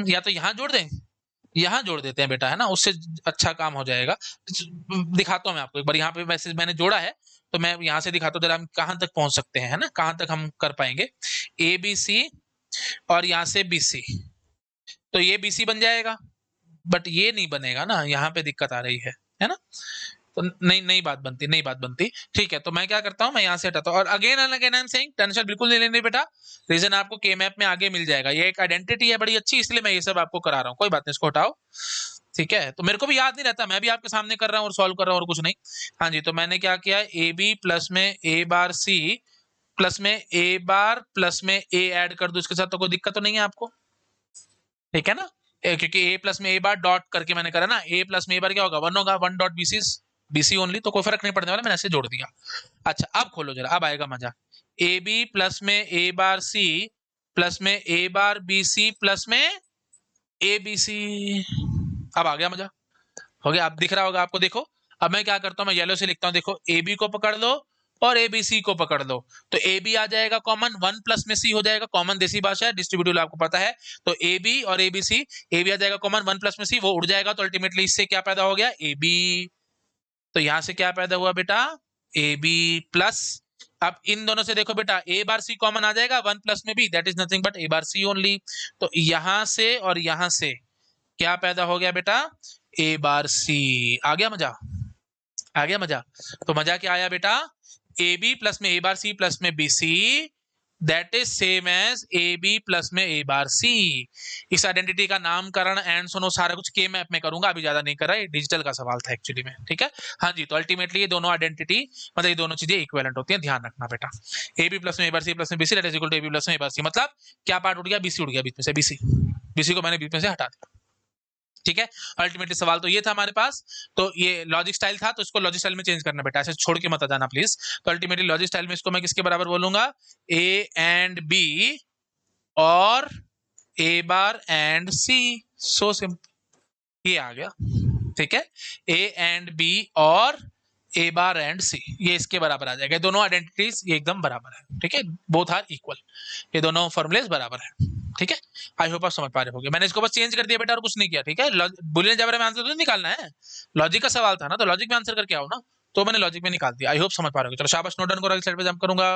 या तो यहाँ जोड़ दें, यहाँ जोड़ देते हैं बेटा, है ना, उससे अच्छा काम हो जाएगा। दिखाता हूँ मैं आपको एक बार, यहाँ पे वैसे मैंने जोड़ा है, तो मैं यहाँ से दिखाता हूँ जरा हम कहाँ तक पहुंच सकते हैं, है ना, कहाँ तक हम कर पाएंगे, ए बी सी और यहाँ से बी सी, तो ये बी सी बन जाएगा, बट ये नहीं बनेगा ना, यहाँ पे दिक्कत आ रही है ना, तो नई बात बनती। ठीक है, तो मैं क्या करता हूँ, मैं यहाँ से हटाता हूँ, और again and again I am saying, tension बिल्कुल नहीं लेनी बेटा, रीजन आपको के मैप में आगे मिल जाएगा, ये एक आइडेंटिटी है बड़ी अच्छी, इसलिए मैं ये सब आपको करा रहा हूँ, कोई बात नहीं, इसको हटाओ। ठीक है, तो मेरे को भी याद नहीं रहता, मैं भी आपके सामने कर रहा हूँ और सॉल्व कर रहा हूँ और कुछ नहीं। हाँ जी, तो मैंने क्या किया, ए बी प्लस में ए बार सी प्लस में ए बार प्लस में ए ऐड कर दो इसके साथ, तो कोई दिक्कत तो नहीं है आपको, ठीक है ना, क्योंकि ए प्लस में ए बार डॉट करके मैंने करा ना, ए प्लस में ए बार क्या होगा, वन होगा, one dot BC BC only, तो कोई फर्क नहीं पड़ने वाला, मैंने ऐसे जोड़ दिया। अच्छा अब खोलो जरा, अब आएगा मजा, ए बी प्लस में ए बार सी प्लस में A bar B C plus में ए बी सी, अब आ गया मजा, हो गया, अब दिख रहा होगा आपको, देखो अब मैं क्या करता हूँ, मैं येलो से लिखता हूँ, देखो ए बी को पकड़ लो और ए बी सी को पकड़ लो, तो ए बी आ जाएगा कॉमन, वन प्लस में सी हो जाएगा, कॉमन देसी भाषा है, डिस्ट्रीब्यूटिव आपको पता है, तो ए बी और ए बी सी, ए बी आ जाएगा कॉमन, वन प्लस में सी वो उड़ जाएगा, तो अल्टीमेटली इससे क्या पैदा हो गया, ए बी, तो यहां से क्या पैदा हुआ बेटा, ए बी प्लस, अब इन दोनों से देखो बेटा ए बार सी कॉमन आ जाएगा, 1 प्लस में B, that is nothing but A bar C only. तो यहां से और यहां से क्या पैदा हो गया बेटा, ए बार सी। आ गया मजा, आ गया मजा। तो मजा क्या आया बेटा, ए बी प्लस में ए बार सी प्लस में B C, that is same as A B plus में ए बार सी। इस आइडेंटिटी का नामकरण एंड सुनो सारा कुछ के मैप में करूंगा, अभी ज्यादा नहीं कर रहा, ये डिजिटल का सवाल था एक्चुअली में, ठीक है। हाँ जी, तो अल्टीमेटली ये दोनों आइडेंटिटी मतलब ये दोनों चीजें इक्विवेलेंट होती हैं, ध्यान रखना बेटा। ए बी प्लस में ए बार सी प्लस में B C that is equal to A B plus में ए बार सी, मतलब क्या पार्ट उठ गया, बीसी उठ गया बीच में से, बीसी, बीसी को मैंने बीच में से हटा दिया, ठीक है। अल्टीमेटली सवाल तो ये था हमारे पास। तो ये लॉजिक स्टाइल था, तो इसको लॉजिक स्टाइल में चेंज करना बेटा, ऐसे छोड़ के मत आ जाना प्लीज। तो अल्टीमेटली लॉजिक स्टाइल में इसको मैं किसके बराबर बोलूंगा, ए एंड बी और ए बार एंड सी, सो सिंपल, ये आ गया, ठीक है। ए एंड बी और ए बार एंड सी, ये इसके बराबर आ जाएगा, दोनों आइडेंटिटीज ये एकदम बराबर है, ठीक है, बोथ आर इक्वल, ये दोनों फॉर्मूलेज बराबर है, ठीक है। आई होप आप समझ पा रहे होगे, मैंने इसको बस चेंज कर दिया बेटा और कुछ नहीं किया, ठीक है। बुलियन जबरा में आंसर तो निकालना है, लॉजिक का सवाल था ना, तो लॉजिक में आंसर करके आओ ना, तो मैंने लॉजिक में निकाल दिया। आई होप समझ पा रहे हो, चलो शाबाश, नोट डाउन करो, अगली स्लाइड पे जंप करूंगा।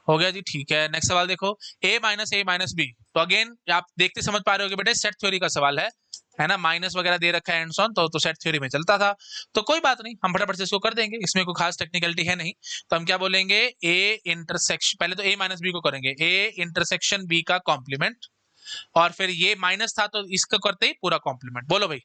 हो गया जी, ठीक है। नेक्स्ट सवाल देखो, a माइनस बी, तो अगेन आप देखते समझ पा रहे हो बेटे सेट थ्योरी का सवाल है ना, माइनस वगैरह दे रखा है एंड ऑन, तो सेट थ्योरी में चलता था, तो कोई बात नहीं, हम फटाफट से इसको कर देंगे, इसमें कोई खास टेक्निकलिटी है नहीं। तो हम क्या बोलेंगे, ए इंटरसेक्शन, पहले तो ए माइनस बी को करेंगे, ए इंटरसेक्शन बी का कॉम्प्लीमेंट, और फिर ये माइनस था तो इसका करते ही पूरा कॉम्प्लीमेंट। बोलो भाई,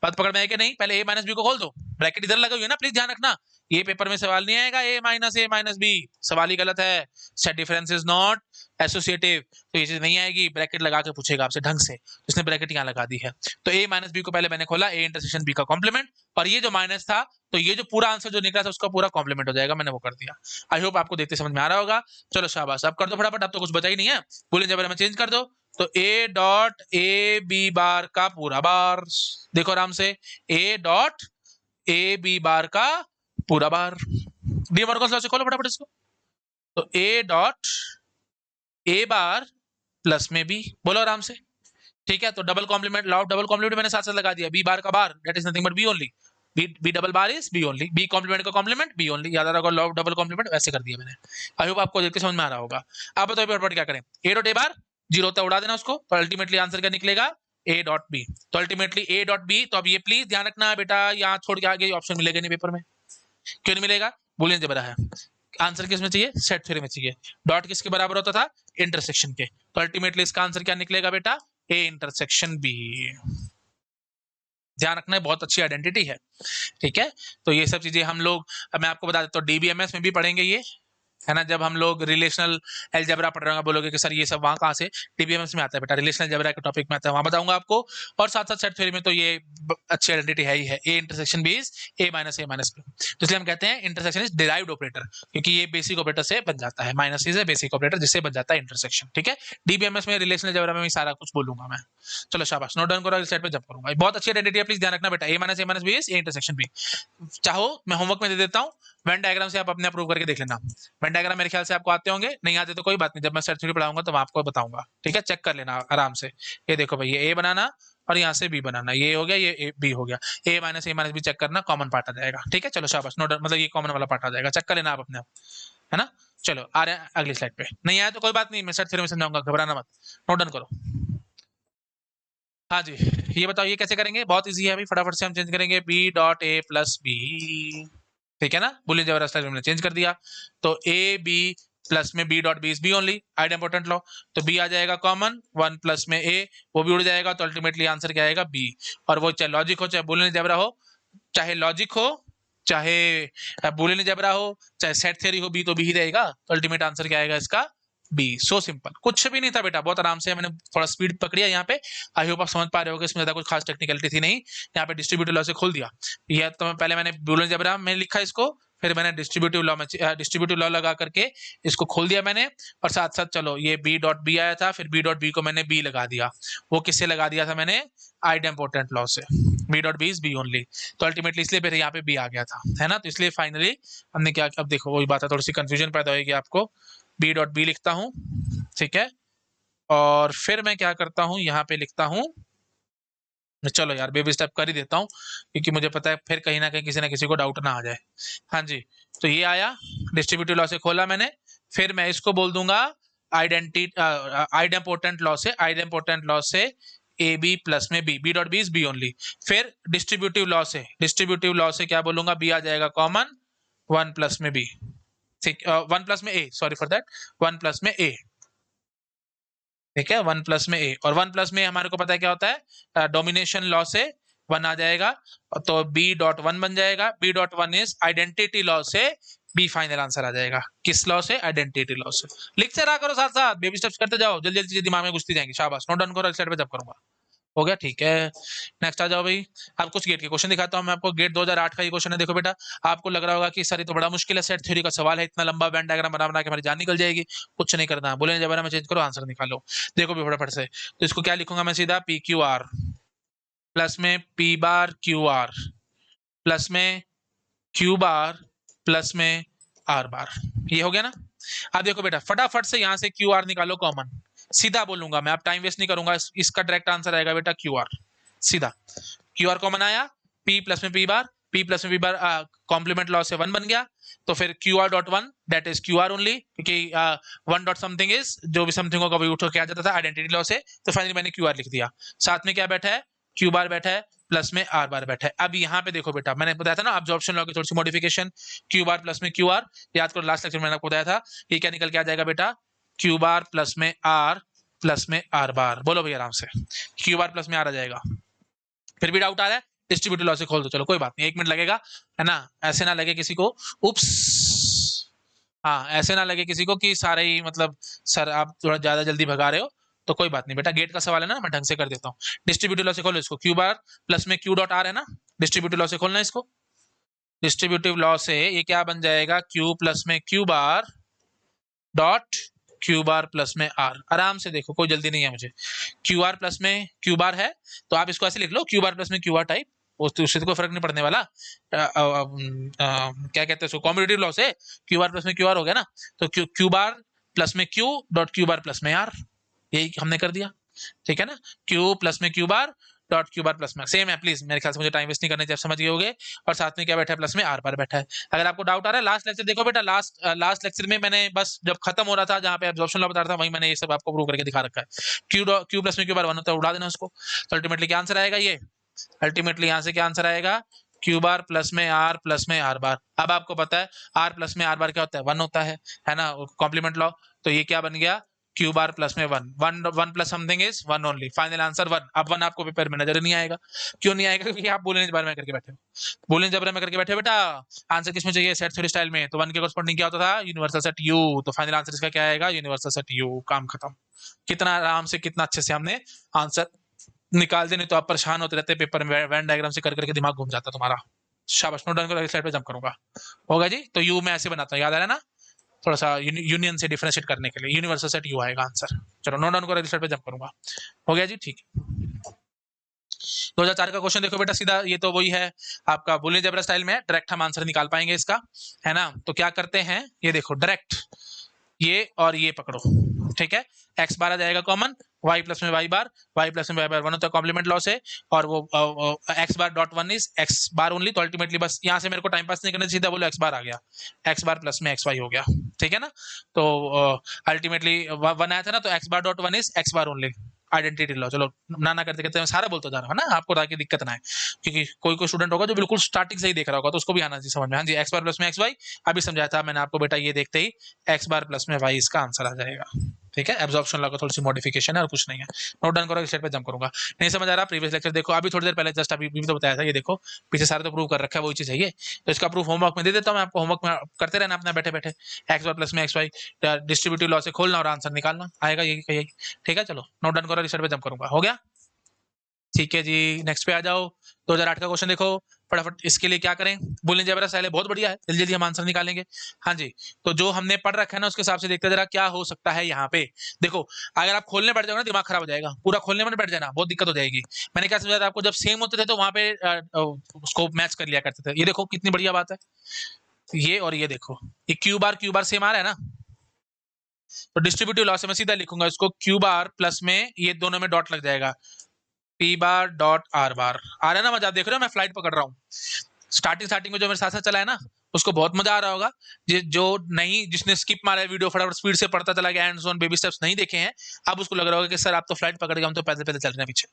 बात पकड़ में है कि नहीं, पहले ए माइनस बी को खोल दो, ब्रैकेट इधर लगा हुई है ना, प्लीज ध्यान रखना, ये पेपर में सवाल नहीं आएगा ए माइनस बी, सवाल ही गलत है, set difference is not associative, तो ये चीज नहीं आएगी, ब्रैकेट लगा के पूछेगा आपसे ढंग से, इसने ब्रैकेट यहाँ लगा दी है। तो ए माइनस बी को पहले मैंने खोला, ए इंटरसेक्शन बी का कॉम्प्लीमेंट, और ये जो माइनस था, तो ये जो पूरा आंसर जो निकला था उसका पूरा कॉम्प्लीमेंट हो जाएगा, मैंने वो कर दिया। आई होप आपको देखते समझ में आ रहा होगा। चलो शाबाश, अब कर दो फटाफट, अब तो कुछ बचा ही नहीं है, बोले जब में चेंज कर दो, तो A dot A B bar का पूरा बार, देखो आराम से, ए डॉट ए बी बार का पूरा बार, डी मॉर्गन लॉ से खोलो फटाफट इसको, तो A dot A bar plus में बी, बोलो आराम से, ठीक है। तो double complement, law of double complement मैंने साथ साथ लगा दिया, बी बार का bar that is nothing but B only, B double bar is B only, B complement का कॉम्प्लीमेंट बी ओनली, याद रखो लॉ ऑफ डबल कॉम्प्लीमेंट, वैसे कर दिया मैंने। आई होप आपको देख के समझ में आ रहा होगा। अब बताओ फटाफट क्या करें, ए डॉट ए बार जीरो होता है उड़ा देना उसको, तो अल्टीमेटली आंसर क्या निकलेगा, ए डॉट बी, तो अल्टीमेटली ए डॉट बी, तो अब ये प्लीज ध्यान रखना बेटा, यहाँ छोड़ के आगे ऑप्शन मिलेगा नहीं पेपर में, क्यों नहीं मिलेगा, बुलियन जबरा है, आंसर किस में चाहिए, सेट थ्योरी में चाहिए, डॉट किसके बराबर होता था, इंटरसेक्शन के, तो अल्टीमेटली इसका आंसर क्या निकलेगा बेटा, ए इंटरसेक्शन बी, ध्यान रखना है, बहुत अच्छी आइडेंटिटी है, ठीक है। तो ये सब चीजें हम लोग, मैं आपको बता देता हूँ, डीबीएमएस में भी पढ़ेंगे ये, है ना, जब हम लोग रिलेशनल अलजेब्रा पढ़ रहे होंगे, बोलोगे कि सर ये सब वहां कहाँ से, डीबीएमएस में आता है बेटा, रिलेशनल अलजेब्रा के टॉपिक में आता है, वहां बताऊंगा आपको। और साथ साथ सेट थ्योरी में तो ये अच्छी आइडेंटिटी है ही है, A intersection B is A minus B, तो इसलिए हम कहते हैं इंटरसेक्शन इज डिराइव्ड ऑपरेटर, क्योंकि ये बेसिक ऑपरेटर से बन जाता है, minus is a basic operator जिससे बन जाता है इंटरसेक्शन, ठीक है। डीबीएमएस में रिलेशनल अलजेब्रा में सारा कुछ बोलूंगा मैं। चलो शाबाश, नोट डाउन करो, इस साइड पे जंप करूंगा, बहुत अच्छी आइडेंटिटी है, प्लीज ध्यान रखना बेटा, A minus B is A intersection B. चाहो मैं होमवर्क में दे देता हूँ, वेन डायग्राम से आप अपने प्रूव करके देख लेना, वेन डायग्राम मेरे ख्याल से आपको आते होंगे, नहीं आते तो कोई बात नहीं, जब मैं सेट थ्योरी पढ़ाऊंगा तो मैं आपको बताऊंगा, ठीक है, चेक कर लेना आराम से। ये देखो भाई, ये ए बनाना और यहाँ से बी बनाना, ये हो गया, ये बी हो गया, ए माइनस बी चेक करना, कॉमन पार्ट आ जाएगा, ठीक है। चलो शाबाश, नोट मतलब ये कॉमन वाला पार्ट आ जाएगा, चेक कर लेना आप अपने आप, है ना। चलो आ रहे हैं अगली स्लाइड पे, नहीं आया तो कोई बात नहीं, मैं सेट थ्योरी में समझाऊंगा, घबराना मत, नोट डाउन करो। हाँ जी, ये बताओ ये कैसे करेंगे, बहुत इजी है अभी, फटाफट से हम चेंज करेंगे, B dot A plus B, ठीक है ना, बुलियन जबरा स्टाइल में चेंज कर दिया, तो ए बी प्लस में B dot B is B only, idempotent law, तो बी आ जाएगा कॉमन, 1 प्लस में ए, वो भी उड़ जाएगा, तो अल्टीमेटली आंसर क्या आएगा, बी। और वो चाहे लॉजिक हो, चाहे बुलियन जबरा हो, चाहे लॉजिक हो, चाहे बुलियन जबरा हो, चाहे सेट थ्योरी हो, बी तो बी ही रहेगा, तो अल्टीमेट आंसर क्या आएगा इसका, बी। सो सिंपल, कुछ भी नहीं था बेटा, बहुत आराम से मैंने थोड़ा स्पीड पकड़ी है यहाँ पे, आई होप आप समझ पा रहे हो, इसमें ज्यादा कुछ खास टेक्निकलिटी थी नहीं, यहाँ पे डिस्ट्रीब्यूटिव लॉ से खोल दिया, यह तो मैं पहले मैंने बुलियन जबरा में लिखा इसको, फिर मैंने डिस्ट्रीब्यूटिव लॉ में डिस्ट्रीब्यूटिव लॉ लगा करके इसको खोल दिया मैंने, और साथ साथ चलो ये बी डॉट बी आया था, फिर बी डॉट बी को मैंने बी लगा दिया, वो किससे लगा दिया था मैंने, आइड इंपॉर्टेंट लॉ से, B dot B is B only, तो अल्टीमेटली इसलिए फिर यहाँ पे बी आ गया था, है ना, तो इसलिए फाइनली हमने क्या, अब देखो वही बात है, थोड़ी सी कंफ्यूजन पैदा होगी आपको, बी डॉट बी लिखता हूँ, ठीक है, और फिर मैं क्या करता हूँ, यहाँ पे लिखता हूँ चलो यार बेबी स्टेप कर ही देता हूँ, क्योंकि मुझे पता है फिर कहीं ना किसी को डाउट ना आ जाए। हाँ जी, तो ये आया, डिस्ट्रीब्यूटिव लॉ से खोला मैंने, फिर मैं इसको बोल दूंगा आइडेम्पोर्टेंट लॉ से, ए बी प्लस में B dot B is B only. फिर डिस्ट्रीब्यूटिव लॉ से क्या बोलूंगा, बी आ जाएगा कॉमन, वन प्लस में बी, ठीक, वन प्लस में A, sorry for that, one plus में ए, ठीक है, वन प्लस में ए, और वन प्लस में हमारे को पता है क्या होता है, डोमिनेशन लॉ से वन आ जाएगा, तो बी डॉट वन बन जाएगा, B dot one is identity law से बी फाइनल आंसर आ जाएगा, किस लॉ से, आइडेंटिटी लॉ से। लिखते रहा करो साथ साथ, बेबी स्टेप्स करते जाओ, जल्दी जल्दी चीजें दिमाग में घुसती जाएंगी, शाबाश, नोट डाउन करो, स्लाइड पे जब करूंगा। हो गया, ठीक है, नेक्स्ट आ जाओ भाई। अब कुछ गेट के क्वेश्चन दिखाता हूं मैं आपको, गेट 2008 का ये क्वेश्चन है, देखो बेटा, आपको लग रहा होगा कि सर ये तो बड़ा मुश्किल है, सेट थ्योरी का सवाल है, इतना लंबा वेन डायग्राम बना बना के हमारी जान निकल जाएगी। कुछ नहीं करना, बोले जब में चेंज करो, आंसर निकालो। देखो भी फटाफट से, तो इसको क्या लिखूंगा मैं, सीधा पी क्यू आर प्लस में P bar Q R plus में क्यू बार प्लस में आर बार, ये हो गया ना। अब देखो बेटा, फटाफट से यहां से क्यू आर निकालो कॉमन, सीधा बोलूंगा मैं, अब टाइम वेस्ट नहीं करूंगा, इसका डायरेक्ट आंसर आएगा बेटा क्यू आर, सीधा क्यू आर कॉमन आया, पी प्लस में पी बार, कॉम्प्लीमेंट लॉ से वन बन गया, तो फिर Q R dot one that is Q R only, क्योंकि वन डॉट समथिंग इज जो भी समथिंग होगा वही उठ के आ जाता था आइडेंटिटी लॉ से, तो फाइनली मैंने क्यू आर लिख दिया, साथ में क्या बैठा है, क्यू बार बैठा है, प्लस में आर बार बैठा है। अब यहाँ पे देखो बेटा, मैंने बताया था ना अब्जॉर्प्शन लॉ की थोड़ी सी मॉडिफिकेशन, क्यू बार प्लस में क्यू आर, याद करो लास्ट लेक्चर में मैंने आपको बताया था, ये क्या निकल के आ जाएगा बेटा, क्यू बार प्लस में आर प्लस में आर बार, बोलो भैया आराम से, क्यू बार प्लस में आर आ जाएगा। फिर भी डाउट आ रहा है, डिस्ट्रीब्यूटिव लॉ से खोल दो, चलो कोई बात नहीं, 1 मिनट लगेगा, है ना, ऐसे ना लगे किसी को, उप्स, हाँ ऐसे ना लगे किसी को कि सारे ही मतलब सर आप थोड़ा ज्यादा जल्दी भगा रहे हो, तो कोई बात नहीं बेटा, गेट का सवाल है ना, मैं ढंग से कर देता हूँ। डिस्ट्रीब्यूटिव लॉ से खोलो इसको, क्यू बार प्लस में क्यू डॉट आर है ना, डिस्ट्रीब्यूटिव लॉ से खोलना है इसको, डिस्ट्रीब्यूटिव लॉ से ये क्या बन जाएगा, क्यू प्लस में Q bar dot Q bar plus में आर, आराम से देखो, कोई जल्दी नहीं है मुझे, क्यू आर प्लस में क्यू बार है, तो आप इसको ऐसे लिख लो, क्यू बार प्लस में क्यू आर टाइप, उससे तो कोई फर्क नहीं पड़ने वाला, क्या कहते हैं उसको, कॉम्पिटिटिव लॉ से क्यू बार प्लस में क्यू आर हो गया ना, तो क्यू बार प्लस में Q dot Q bar plus में आर, यही हमने कर दिया, ठीक है ना, क्यू प्लस में Q bar dot Q bar plus में, सेम है, प्लीज मेरे ख्याल से मुझे टाइम वेस्ट नहीं करना, जब समझ गए होगे, और साथ में क्या बैठा है, प्लस में आर बार बैठा है। अगर आपको डाउट आ रहा है, लास्ट लेक्चर देखो बेटा, लास्ट लेक्चर में मैंने बस जब खत्म हो रहा था, जहां पे एब्जॉर्प्शन लॉ बता रहा था, वहीं मैंने ये सब आपको प्रूव करके दिखा रखा है, क्यू प्लस में क्यू बार वन होता है, उड़ा देना उसको, तो अल्टीमेटली क्या आंसर आएगा, ये अल्टीमेटली यहां से क्या आंसर आएगा, क्यू बार प्लस में आर बार। अब आपको पता है आर प्लस में आर बार क्या होता है, वन होता है ना, कॉम्प्लीमेंट लॉ, तो ये क्या बन गया, क्यू बार प्लस में one, one plus something is one only, final answer one. अब वन आपको पेपर में नजर नहीं आएगा, क्यों नहीं आएगा, क्योंकि आप बोलने जबर में करके बैठे हो, बोलने जबर में करके बैठे हो बेटा, आंसर किसमें चाहिए, सेट थ्योरी स्टाइल में, तो वन के कॉरस्पॉन्डिंग क्या होता था, यूनिवर्सल सेट यू, तो फाइनल आंसर इसका क्या आएगा, यूनिवर्सल सेट यू, काम खत्म। कितना आराम से, कितना अच्छे से हमने आंसर निकाल दे, नहीं तो आप परेशान होते रहते पेपर में, वेन डायग्राम से कर करके दिमाग घूम जाता तुम्हारा। शाबाश, नोट डाउन करो, स्लाइड पे जंप करूंगा, होगा जी, तो यू मैं ऐसे बनाता हूँ, याद आ रहा है ना, थोड़ा सा यूनियन से डिफरेंशिएट करने के लिए, यूनिवर्सल सेट यू आएगा आंसर। चलो नोट डाउन करो, स्लाइड पे जंप करूंगा, हो गया जी, ठीक है। 2004 का क्वेश्चन देखो बेटा, सीधा ये तो वही है आपका बुलियन अलजेब्रा स्टाइल में, डायरेक्ट हम आंसर निकाल पाएंगे इसका, है ना, तो क्या करते हैं, ये देखो डायरेक्ट, ये और ये पकड़ो, ठीक है, एक्स बार आ जाएगा कॉमन, वाई प्लस में वाई बार, वन होता है कॉम्प्लीमेंट लॉ से, और वो x bar dot one is x bar only, तो अल्टीमेटली बस यहाँ से मेरे को टाइम पास नहीं करना, सीधा बोलो एक्स बार आ गया, एक्स बार प्लस में एक्स वाई हो गया, ठीक है ना, तो अल्टीमेटली वन आया था ना, तो x bar dot one is x bar only, identity law. चलो ना करते करते मैं सारा बोलता जा रहा हूँ ना आपको, ताकि दिक्कत ना आए, क्योंकि कोई शूडेंट होगा जो बिल्कुल स्टार्टिंग से ही देख रहा होगा, तो उसको भी आना चाहिए समझ में। हाँ जी, एक्स बार प्लस में एक्स वाई, अभी समझाया था मैंने आपको बेटा, ये देखते ही एक्स बार प्लस में वाई इसका आंसर आ जाएगा, ठीक है, एब्जॉर्प्शन लॉ का थोड़ी सी मॉडिफिकेशन है और कुछ नहीं है। नोट डाउन करो, स्टेप पे जंप करूंगा, नहीं समझ आ रहा, प्रीवियस लेक्चर देखो, अभी थोड़ी देर पहले जस्ट अभी भी तो बताया था, ये देखो पीछे सारे तो प्रूव कर रखा है, वही चीज है ये, तो इसका प्रूफ होमवर्क में दे देता हूँ मैं आपको, होमवर्क में करते रहना अपना बैठे बैठे, एक्स बार प्लस में एक्स वाई, डिस्ट्रीब्यूटिव लॉ से खोलना और आंसर निकालना, आएगा यही, ठीक है। चलो नोट डाउन करो, रिसर्ट पे जंप करूंगा, हो गया, ठीक है जी, नेक्स्ट पे आ जाओ। 2008 का क्वेश्चन देखो फटाफट, इसके लिए क्या करें, बुलियन अलजेब्रा स्टाइल है, बहुत बढ़िया है, जल्दी जल्दी हम आंसर निकालेंगे। हाँ जी, तो जो हमने पढ़ रखा है ना, उसके हिसाब से देखते जरा क्या हो सकता है यहाँ पे। देखो अगर आप खोलने बैठ जाओगे ना, दिमाग खराब हो जाएगा, पूरा खोलने में बैठ जाना, बहुत दिक्कत हो जाएगी। मैंने क्या समझाया था आपको, जब सेम होते थे तो वहां पे उसको मैच कर लिया करते थे, ये देखो कितनी बढ़िया बात है, ये और ये देखो, ये क्यू बार सेम आ रहा है ना, तो डिस्ट्रीब्यूटिव लॉ से मैं सीधा लिखूंगा इसको, क्यू बार प्लस में ये दोनों में डॉट लग जाएगा, P bar dot R bar. आ रहा है ना मजा? आप देख रहे हो मैं फ्लाइट पकड़ रहा हूँ। स्टार्टिंग में जो मेरे साथ साथ चला है ना, उसको बहुत मजा आ रहा होगा। जो नहीं, जिसने स्किप मारा है वीडियो, फटाफट स्पीड से पढ़ता चला गया, हैंड्स ऑन बेबी स्टेप्स नहीं देखे हैं, अब उसको लग रहा होगा कि सर आप तो फ्लाइट पकड़ गए, हम तो पैदल पैदल चल रहे हैं पीछे।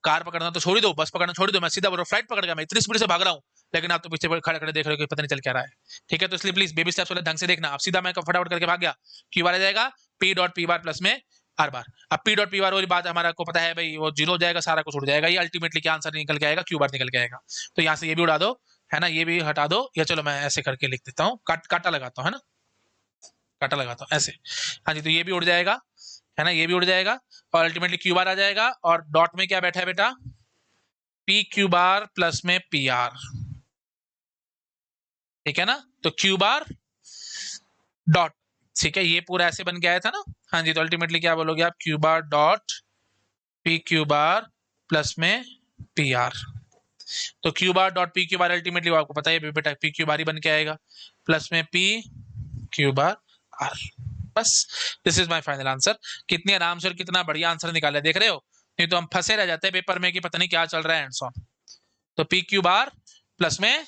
कार पकड़ना तो छोड़ ही दो, बस पकड़ना छोड़ ही दो, मैं सीधा बोल रहा हूँ फ्लाइट पकड़ गया, मैं इतनी स्पीड से भाग रहा हूँ, लेकिन आप तो पीछे खड़े खड़े देख रहे हो कि पता नहीं चल क्या रहा है। ठीक है, तो इसलिए प्लीज बेबी स्टेप्स वाले ढंग से देखना। अब सीधा मैं फटाफट करके भाग गया, क्यू बार आ जाएगा पी डॉट पी बार प्लस में आर बार। अब पी डॉट पी बार वाली बात हमारा को पता है भाई, वो जीरो हो जाएगा, सारा कुछ उड़ जाएगा, ये अल्टीमेटली क्या आंसर निकल के आएगा, क्यू बार निकल के आएगा। तो यहाँ से ये भी उड़ा दो, है ना, ये भी हटा दो, या चलो मैं ऐसे करके लिख देता हूँ, काटा लगाता हूँ, है ना, काटा लगाता हूँ ऐसे। हाँ जी, तो ये भी उड़ जाएगा, है ना, ये भी उड़ जाएगा, और अल्टीमेटली क्यू बार आ जाएगा, और डॉट में क्या बैठा है बेटा, पी क्यू बार प्लस में पी आर। ठीक है ना, तो क्यू बार डॉट, ठीक है, ये पूरा ऐसे बन के आया था ना। हाँ जी, तो अल्टीमेटली क्या बोलोगे आप, Q bar dot P Q बार प्लस में पी आर। तो Q bar dot P Q बार अल्टीमेटली आपको पता है बेटा पी क्यू बार ही बन के आएगा, प्लस में पी क्यू बार आर। बस, this is my final answer. कितनी आराम से और कितना बढ़िया आंसर निकाला, देख रहे हो? नहीं तो हम फंसे रह जाते हैं पेपर में कि पता नहीं क्या चल रहा है एंड सो ऑन। तो पी क्यू बार प्लस में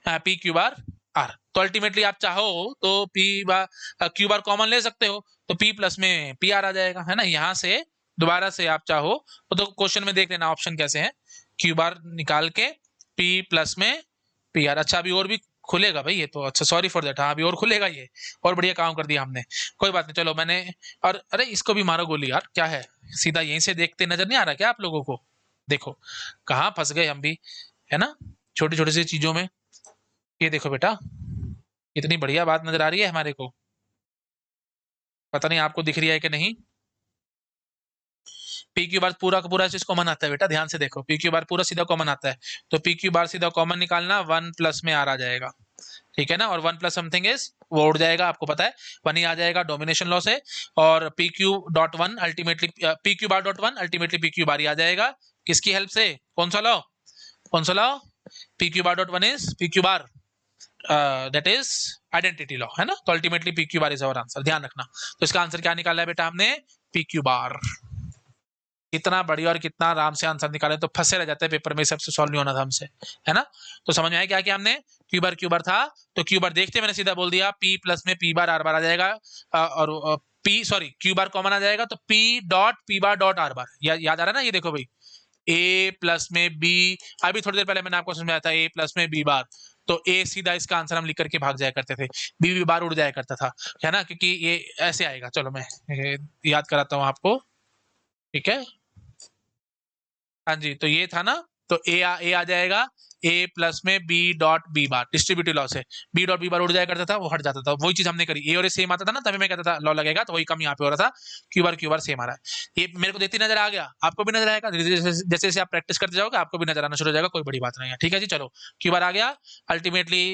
पी क्यू बार आर। तो अल्टीमेटली आप चाहो तो P bar Q bar common ले सकते हो, तो पी प्लस में पी आर आ जाएगा, है ना। यहाँ से दोबारा से आप चाहो तो क्वेश्चन में देख लेना ऑप्शन कैसे है, क्यू बार निकाल के पी प्लस में पी आर। अच्छा, अभी और भी खुलेगा भाई ये तो, अच्छा सॉरी फॉर दैट, हाँ अभी और खुलेगा ये, और बढ़िया काम कर दिया हमने। कोई बात नहीं, चलो मैंने, और अरे इसको भी मारो गोली यार, क्या है, सीधा यहीं से देखते नजर नहीं आ रहा क्या आप लोगों को? देखो कहाँ फंस गए हम भी, है ना, छोटी छोटी सी चीजों में। ये देखो बेटा, इतनी बढ़िया बात नजर आ रही है हमारे को, पता नहीं आपको दिख रही है कि नहीं। पी क्यू बार पूरा का पूरा चीज कॉमन आता है बेटा, ध्यान से देखो, पी क्यू बार पूरा सीधा कॉमन आता है, तो पी क्यू बार सीधा कॉमन निकालना, वन प्लस में आर आ जाएगा। ठीक है ना, और वन प्लस समथिंग इज वो उड़ जाएगा, आपको पता है वन ही आ जाएगा डोमिनेशन लॉ से। और P Q dot one ultimately P Q bar dot one ultimately P Q bar ही आ जाएगा, किसकी हेल्प से, कौन सा लॉ, कौन सा law, P Q bar dot one is P Q bar, that is identity law, है ना। तो ultimately P Q bar is our answer, ध्यान रखना। तो इसका आंसर क्या निकाला है बेटा हमने, पी क्यू बार। कितना बढ़िया और कितना आराम से आंसर निकाले, तो फंसे रह जाते हैं पेपर में, सबसे सॉल्व नहीं होना था हमसे, है ना। तो समझ में आया क्या किया हमने, क्यू बार था, तो क्यू बार देखते मैंने सीधा बोल दिया, पी प्लस में पी बार आर बार आ जाएगा, और P sorry Q bar common आ जाएगा, तो P dot P bar dot R bar, याद आ रहा है ना, ये देखो भाई, ए प्लस में बी, अभी थोड़ी देर पहले मैंने आपको समझाया था ए प्लस में बी बार, तो ए सीधा इसका आंसर हम लिख करके भाग जाया करते थे, बी बार उड़ जाया करता था, है ना, क्योंकि ये ऐसे आएगा। चलो मैं याद कराता हूँ आपको, ठीक है। हाँ जी, तो ये था ना, तो ए आ जाएगा ए प्लस में B dot B bar, distributive law से बी डॉट बी बार उड़ जाया करता था, वो हट जाता था, वही चीज हमने करी, ए और ए सेम आता था ना, तभी मैं कहता था लॉ लगेगा, तो वही कम यहाँ पे हो रहा था, क्यू बार सेम आ रहा है। ये मेरे को देखते नजर आ गया, आपको भी नजर आएगा, जैसे जैसे आप प्रैक्टिस करते जाओगे आपको भी नजर आना शुरू हो जाएगा, कोई बड़ी बात नहीं है। ठीक है जी, चलो क्यू बार आ गया अल्टीमेटली,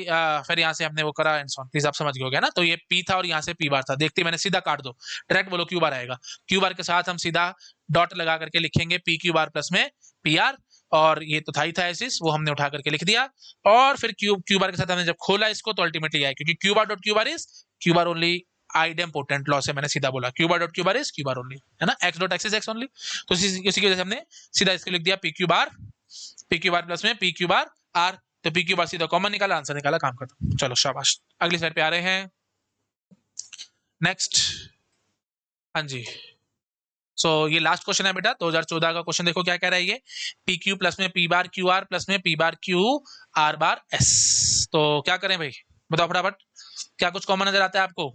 फिर यहाँ से हमने वो करा एंड सो ऑन, प्लीज आप समझ गए ना। तो ये पी था और यहाँ से पी बार था, देखते मैंने सीधा काट दो, डायरेक्ट बोलो क्यू बार आएगा, क्यू बार के साथ हम सीधा डॉट लगा करके लिखेंगे पी क्यू बार प्लस में पी आर, और ये तो था ही था एसिस, वो हमने उठा करके लिख दिया, और फिर क्यू बार के साथ हमने जब खोला इसको, तो अल्टीमेटली आया, क्योंकि Q bar dot Q bar is Q bar only, idempotent law से मैंने सीधा बोला Q bar dot Q bar is Q bar only, है ना, x dot x is x only. तो इसी की वजह से हमने सीधा इसको लिख दिया पी क्यू बार प्लस में पी क्यू बार आर, तो पी क्यू बार सीधा कॉमन निकाला, आंसर निकाला, काम खत्म। चलो शाबाश, अगली साइड पे आ रहे हैं, नेक्स्ट। हाँ जी, ये लास्ट क्वेश्चन है बेटा, 2014 का क्वेश्चन, देखो क्या कह रहा है ये, पी क्यू प्लस में P bar Q R plus में P bar Q R bar S. तो क्या करें भाई, बताओ फटाफट, क्या कुछ कॉमन नजर आता है आपको?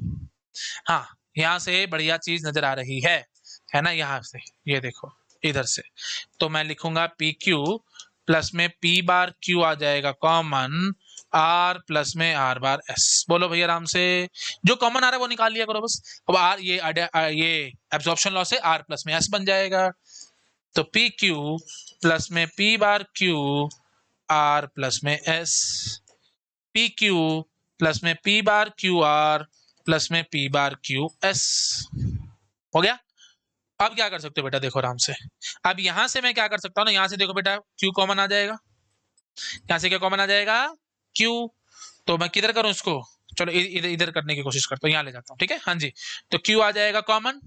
हाँ, यहाँ से बढ़िया चीज नजर आ रही है ना, यहाँ से ये देखो इधर से, तो मैं लिखूंगा पी क्यू प्लस में पी बार क्यू आ जाएगा कॉमन, आर प्लस में आर बार एस। बोलो भैया आराम से, जो कॉमन आ रहा है वो निकाल लिया करो बस। अब आर ये एब्जॉर्प्शन लॉ से आर प्लस में एस बन जाएगा, तो पी क्यू प्लस में P bar Q R plus में एस, पी क्यू प्लस में P bar Q R plus में पी बार क्यू एस। हो गया। अब क्या कर सकते हो बेटा, देखो आराम से, अब यहां से मैं क्या कर सकता हूँ ना, यहां से देखो बेटा क्यू कॉमन आ जाएगा, यहां से क्या कॉमन आ जाएगा, क्यू। तो मैं किधर करूं इसको, चलो इधर इधर करने की कोशिश करता हूँ, यहाँ ले जाता हूँ, ठीक है। हाँ जी, तो क्यू आ जाएगा कॉमन,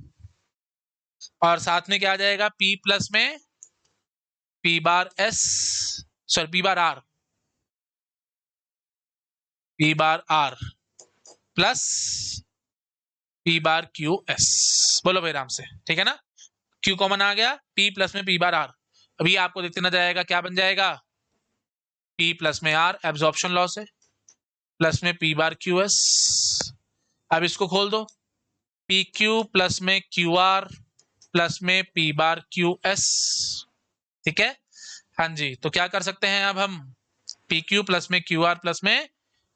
और साथ में क्या आ जाएगा, पी प्लस में P bar S, sorry P bar R, P bar R plus P bar Q S. बोलो भाई आराम से, ठीक है ना। क्यू कॉमन आ गया, पी प्लस में पी बार आर, अभी आपको देखते ना जाएगा क्या बन जाएगा, पी प्लस में आर, एब्जॉर्प्शन लॉस है, प्लस में पी बार क्यू एस। अब इसको खोल दो, पी क्यू प्लस में क्यू आर प्लस में पी बार क्यू एस, ठीक है। हाँ जी, तो क्या कर सकते हैं अब हम, पी क्यू प्लस में क्यू आर प्लस में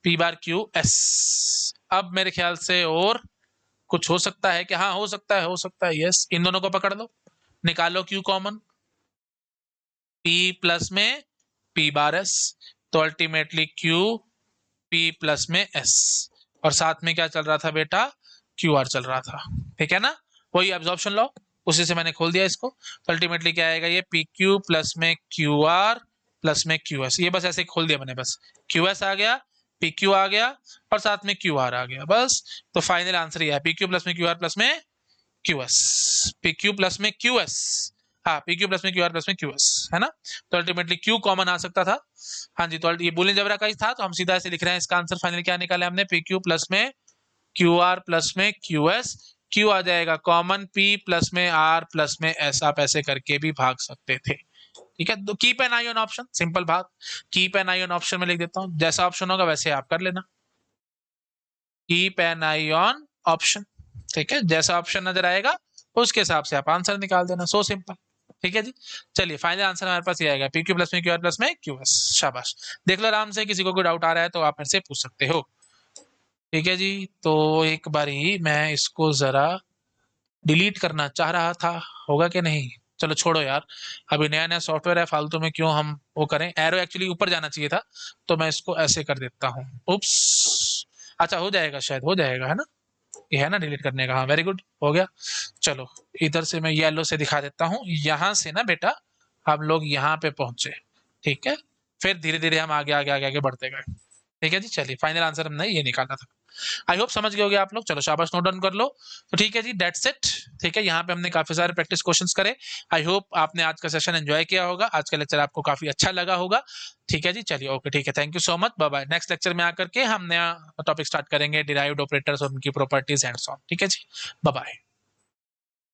पी बार क्यू एस। अब मेरे ख्याल से और कुछ हो सकता है कि, हाँ हो सकता है, हो सकता है, यस। इन दोनों को पकड़ लो, निकालो क्यू कॉमन, पी प्लस में पी बार एस, तो अल्टीमेटली क्यू पी प्लस में एस, और साथ में क्या चल रहा था बेटा, क्यू आर चल रहा था, ठीक है ना। वही एब्जॉर्प्शन लॉ, उसी से मैंने खोल दिया इसको, तो अल्टीमेटली क्या आएगा, ये पी क्यू प्लस में क्यू आर प्लस में क्यू एस, ये बस ऐसे खोल दिया मैंने, बस क्यू एस आ गया, पी क्यू आ गया, और साथ में क्यू आर आ गया, बस। तो फाइनल आंसर ये है, पी क्यू प्लस में क्यू आर प्लस में Q S, P Q plus में क्यू एस, हाँ पी क्यू प्लस में क्यू आर प्लस में क्यू एस, है ना। तो अल्टीमेटली क्यू कॉमन आ सकता था, हाँ जी। तो ये बूलियन जबरा का ही था, तो हम सीधा ऐसे लिख रहे हैं, इसका आंसर फाइनल क्या निकाला हमने, पी क्यू प्लस में क्यू आर प्लस में क्यू एस, क्यू आ जाएगा कॉमन, पी प्लस में आर प्लस में एस, आप ऐसे करके भी भाग सकते थे, ठीक है। तो keep an eye on option, simple भाग, keep an eye on option में लिख देता हूं, जैसा ऑप्शन होगा वैसे आप कर लेना, keep an eye on option, ठीक है। जैसा ऑप्शन नजर आएगा उसके हिसाब से आप आंसर निकाल देना, सो सिंपल, ठीक है जी। चलिए फाइनल आंसर हमारे पास ये आएगा, पी क्यू प्लस में क्यू आर प्लस में क्यू एस, शाबाश। देख लो आराम से, किसी को कोई डाउट आ रहा है तो आप मेरे से पूछ सकते हो, ठीक है जी। तो एक बार ही मैं इसको जरा डिलीट करना चाह रहा था, होगा कि नहीं, चलो छोड़ो यार, अभी नया नया सॉफ्टवेयर है, फालतू में क्यों हम वो करें, एरो एक्चुअली ऊपर जाना चाहिए था, तो मैं इसको ऐसे कर देता हूँ, उप्स। अच्छा हो जाएगा, शायद हो जाएगा, है ना, ये है ना डिलीट करने का, हाँ वेरी गुड, हो गया। चलो इधर से मैं येलो से दिखा देता हूँ, यहाँ से ना बेटा हम लोग यहाँ पे पहुंचे, ठीक है, फिर धीरे धीरे हम आगे आगे आगे आगे बढ़ते गए, ठीक है जी। चलिए फाइनल आंसर हमने ये निकाला था, आई होप समझ गए होगे आप लोग, चलो शाबाश, नोट डाउन कर लो। तो ठीक है जी, डेट्स इट, ठीक है। यहाँ पे हमने काफी सारे प्रैक्टिस क्वेश्चंस करे, आई होप आपने आज का सेशन एंजॉय किया होगा, आज का लेक्चर आपको काफी अच्छा लगा होगा, ठीक है जी। चलिए ओके, ठीक है, thank you so much, bye bye. Next lecture में आकर के हम नया टॉपिक स्टार्ट करेंगे, डिराइव्ड ऑपरेटर्स और उनकी प्रॉपर्टीज एंड सो ऑन, ठीक है जी, बाय बाय।